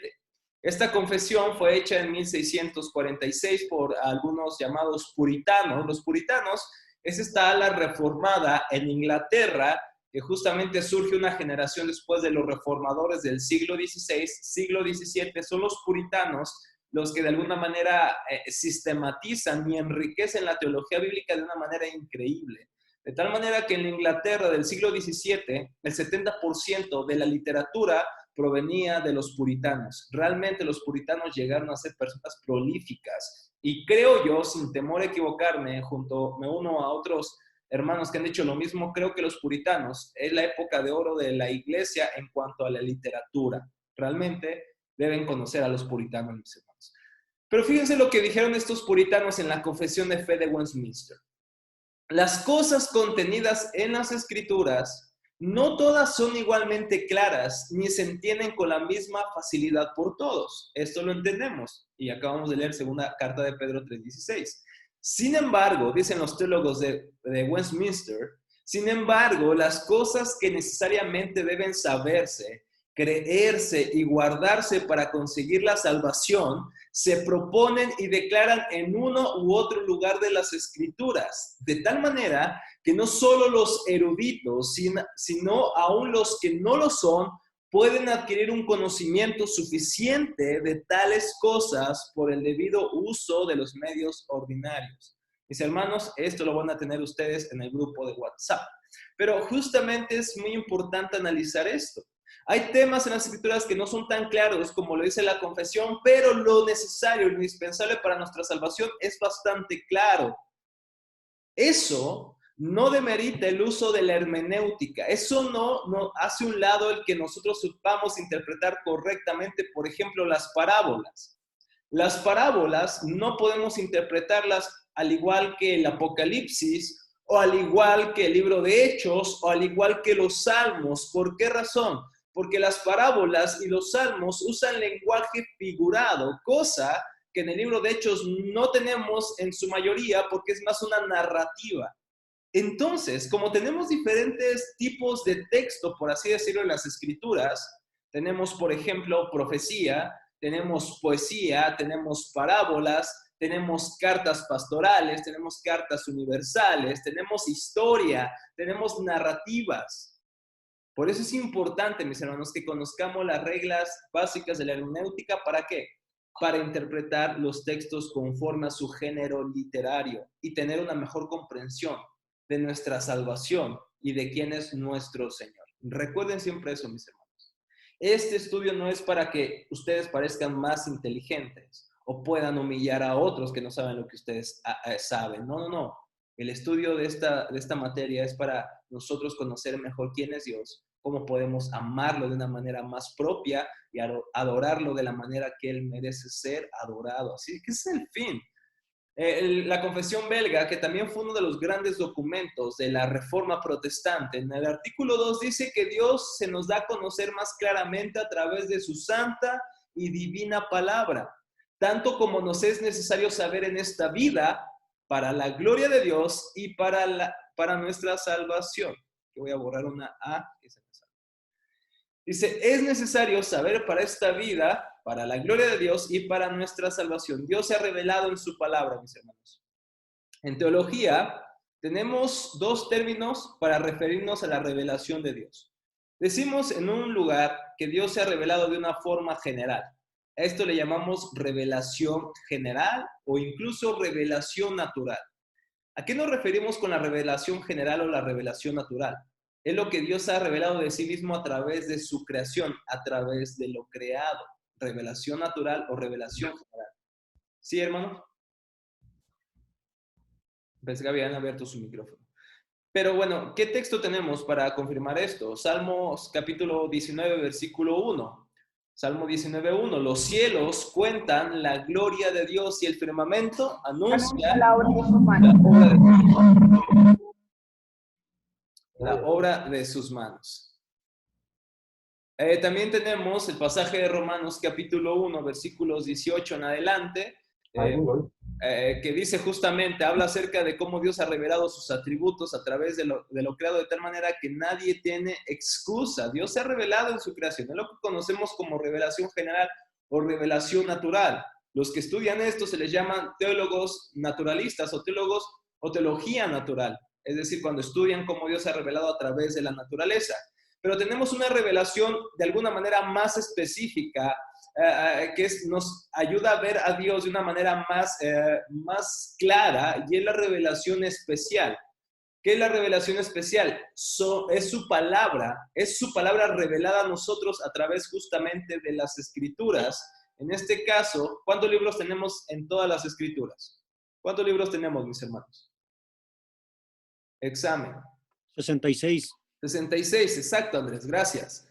Esta confesión fue hecha en 1646 por algunos llamados puritanos. Los puritanos es esta ala reformada en Inglaterra, que justamente surge una generación después de los reformadores del siglo XVI, siglo XVII. Son los puritanos los que de alguna manera sistematizan y enriquecen la teología bíblica de una manera increíble. De tal manera que en la Inglaterra del siglo XVII, el 70% de la literatura provenía de los puritanos. Realmente los puritanos llegaron a ser personas prolíficas. Y creo yo, sin temor a equivocarme, me uno a otros hermanos que han dicho lo mismo, creo que los puritanos es la época de oro de la iglesia en cuanto a la literatura. Realmente deben conocer a los puritanos, mis hermanos. Pero fíjense lo que dijeron estos puritanos en la Confesión de Fe de Westminster. Las cosas contenidas en las Escrituras no todas son igualmente claras ni se entienden con la misma facilidad por todos. Esto lo entendemos y acabamos de leer segunda carta de Pedro 3:16. Sin embargo, dicen los teólogos de Westminster, sin embargo, las cosas que necesariamente deben saberse, creerse y guardarse para conseguir la salvación, se proponen y declaran en uno u otro lugar de las Escrituras, de tal manera que no solo los eruditos, sino aún los que no lo son, pueden adquirir un conocimiento suficiente de tales cosas por el debido uso de los medios ordinarios. Mis hermanos, esto lo van a tener ustedes en el grupo de WhatsApp. Pero justamente es muy importante analizar esto. Hay temas en las Escrituras que no son tan claros como lo dice la confesión, pero lo necesario, lo indispensable para nuestra salvación es bastante claro. Eso no demerita el uso de la hermenéutica. Eso no hace un lado el que nosotros sepamos interpretar correctamente, por ejemplo, las parábolas. Las parábolas no podemos interpretarlas al igual que el Apocalipsis, o al igual que el libro de Hechos, o al igual que los Salmos. ¿Por qué razón? Porque las parábolas y los Salmos usan lenguaje figurado, cosa que en el libro de Hechos no tenemos en su mayoría porque es más una narrativa. Entonces, como tenemos diferentes tipos de texto, por así decirlo, en las Escrituras, tenemos, por ejemplo, profecía, tenemos poesía, tenemos parábolas, tenemos cartas pastorales, tenemos cartas universales, tenemos historia, tenemos narrativas. Por eso es importante, mis hermanos, que conozcamos las reglas básicas de la hermenéutica. ¿Para qué? Para interpretar los textos conforme a su género literario y tener una mejor comprensión de nuestra salvación y de quién es nuestro Señor. Recuerden siempre eso, mis hermanos. Este estudio no es para que ustedes parezcan más inteligentes o puedan humillar a otros que no saben lo que ustedes saben. No. El estudio de esta materia es para nosotros conocer mejor quién es Dios, cómo podemos amarlo de una manera más propia y adorarlo de la manera que Él merece ser adorado. Así que ese es el fin. La Confesión Belga, que también fue uno de los grandes documentos de la Reforma Protestante, en el artículo 2 dice que Dios se nos da a conocer más claramente a través de su santa y divina palabra, tanto como nos es necesario saber en esta vida, para la gloria de Dios y para nuestra salvación. Que voy a borrar una A que se me sale. Dice, es necesario saber para esta vida, para la gloria de Dios y para nuestra salvación. Dios se ha revelado en su palabra, mis hermanos. En teología tenemos dos términos para referirnos a la revelación de Dios. Decimos en un lugar que Dios se ha revelado de una forma general. A esto le llamamos revelación general o incluso revelación natural. ¿A qué nos referimos con la revelación general o la revelación natural? Es lo que Dios ha revelado de sí mismo a través de su creación, a través de lo creado. Revelación natural o revelación general. ¿Sí, hermano? Pensé que habían abierto su micrófono. Pero bueno, ¿qué texto tenemos para confirmar esto? Salmos capítulo 19, versículo 1. Salmo 19:1. Los cielos cuentan la gloria de Dios y el firmamento anuncia la obra de sus manos. También tenemos el pasaje de Romanos capítulo 1, versículos 18 en adelante. que dice justamente, habla acerca de cómo Dios ha revelado sus atributos a través de lo creado de tal manera que nadie tiene excusa. Dios se ha revelado en su creación, es lo que conocemos como revelación general o revelación natural. Los que estudian esto se les llaman teólogos naturalistas o teólogos o teología natural, es decir, cuando estudian cómo Dios se ha revelado a través de la naturaleza. Pero tenemos una revelación de alguna manera más específica, nos ayuda a ver a Dios de una manera más clara, y es la revelación especial. ¿Qué es la revelación especial? Es su palabra revelada a nosotros a través justamente de las Escrituras. En este caso, ¿cuántos libros tenemos en todas las Escrituras? ¿Cuántos libros tenemos, mis hermanos? Examen. 66. 66, exacto, Andrés, gracias.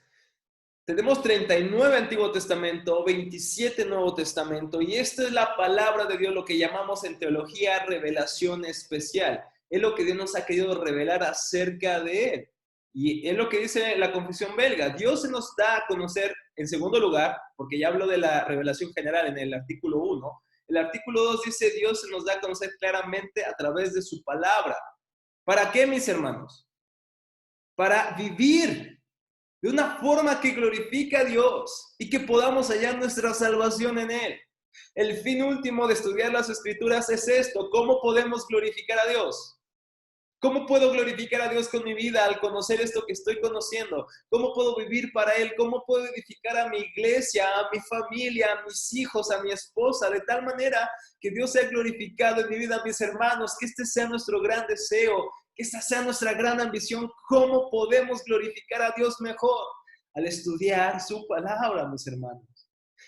Tenemos 39 Antiguo Testamento, 27 Nuevo Testamento, y esta es la palabra de Dios, lo que llamamos en teología revelación especial. Es lo que Dios nos ha querido revelar acerca de Él. Y es lo que dice la Confesión Belga. Dios se nos da a conocer, en segundo lugar, porque ya hablo de la revelación general en el artículo 1, el artículo 2 dice, Dios se nos da a conocer claramente a través de su palabra. ¿Para qué, mis hermanos? Para vivir de una forma que glorifica a Dios y que podamos hallar nuestra salvación en Él. El fin último de estudiar las Escrituras es esto: ¿cómo podemos glorificar a Dios? ¿Cómo puedo glorificar a Dios con mi vida al conocer esto que estoy conociendo? ¿Cómo puedo vivir para Él? ¿Cómo puedo edificar a mi iglesia, a mi familia, a mis hijos, a mi esposa, de tal manera que Dios sea glorificado en mi vida, mis hermanos? Que este sea nuestro gran deseo, que esta sea nuestra gran ambición. ¿Cómo podemos glorificar a Dios mejor? Al estudiar su palabra, mis hermanos.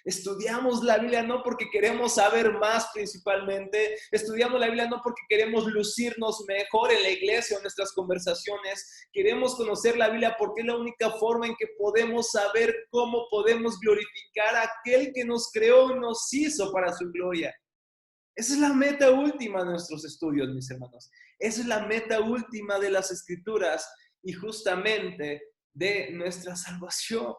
Estudiamos la Biblia no porque queremos saber más principalmente, estudiamos la Biblia no porque queremos lucirnos mejor en la iglesia o en nuestras conversaciones, queremos conocer la Biblia porque es la única forma en que podemos saber cómo podemos glorificar a aquel que nos creó y nos hizo para su gloria. Esa es la meta última de nuestros estudios, mis hermanos. Esa es la meta última de las Escrituras y justamente de nuestra salvación.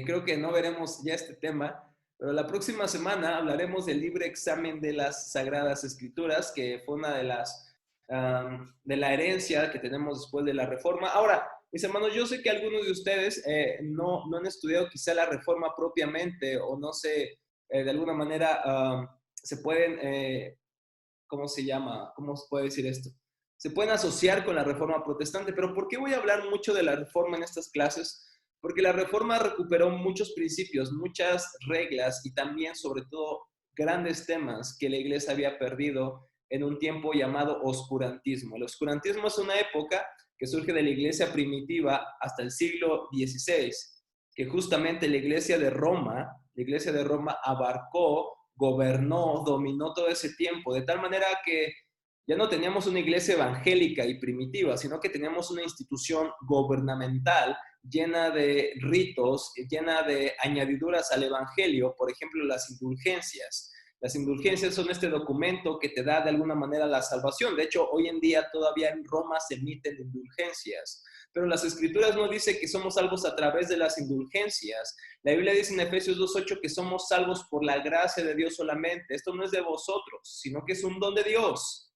Creo que no veremos ya este tema, pero la próxima semana hablaremos del libre examen de las Sagradas Escrituras, que fue una de la herencia que tenemos después de la Reforma. Ahora, mis hermanos, yo sé que algunos de ustedes no han estudiado quizá la Reforma propiamente, o no sé, de alguna manera se pueden, ¿cómo se llama? ¿Cómo se puede decir esto? Se pueden asociar con la Reforma Protestante, pero ¿por qué voy a hablar mucho de la Reforma en estas clases? Porque la Reforma recuperó muchos principios, muchas reglas y también, sobre todo, grandes temas que la Iglesia había perdido en un tiempo llamado oscurantismo. El oscurantismo es una época que surge de la Iglesia primitiva hasta el siglo XVI, que justamente la Iglesia de Roma abarcó, gobernó, dominó todo ese tiempo, de tal manera que ya no teníamos una iglesia evangélica y primitiva, sino que teníamos una institución gubernamental llena de ritos, llena de añadiduras al evangelio, por ejemplo, las indulgencias. Las indulgencias son este documento que te da de alguna manera la salvación. De hecho, hoy en día todavía en Roma se emiten indulgencias. Pero las Escrituras no dicen que somos salvos a través de las indulgencias. La Biblia dice en Efesios 2:8 que somos salvos por la gracia de Dios solamente. Esto no es de vosotros, sino que es un don de Dios.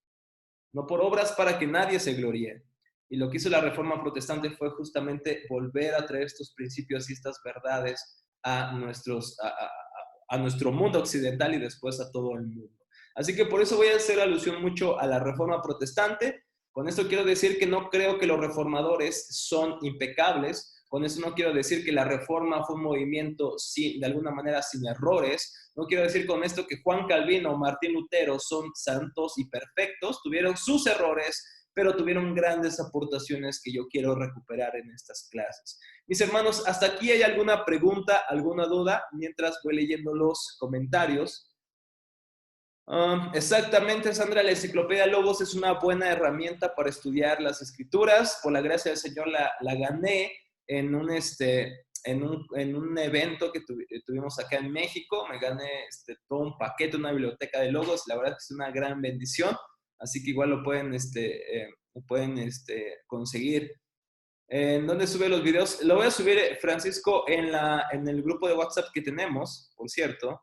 No por obras para que nadie se gloríe. Y lo que hizo la Reforma Protestante fue justamente volver a traer estos principios y estas verdades a nuestro mundo occidental y después a todo el mundo. Así que por eso voy a hacer alusión mucho a la Reforma Protestante. Con esto quiero decir que no creo que los reformadores son impecables. Con eso no quiero decir que la Reforma fue un movimiento de alguna manera sin errores. No quiero decir con esto que Juan Calvino o Martín Lutero son santos y perfectos. Tuvieron sus errores, pero tuvieron grandes aportaciones que yo quiero recuperar en estas clases. Mis hermanos, ¿hasta aquí hay alguna pregunta, alguna duda? Mientras voy leyendo los comentarios. Exactamente, Sandra, la enciclopedia Logos es una buena herramienta para estudiar las Escrituras. Por la gracia del Señor la gané en un evento que tuvimos acá en México. Me gané todo un paquete, una biblioteca de Logos. La verdad es que es una gran bendición. Así que igual lo pueden conseguir ¿En dónde sube los videos? Lo voy a subir, Francisco, en el grupo de WhatsApp que tenemos, por cierto.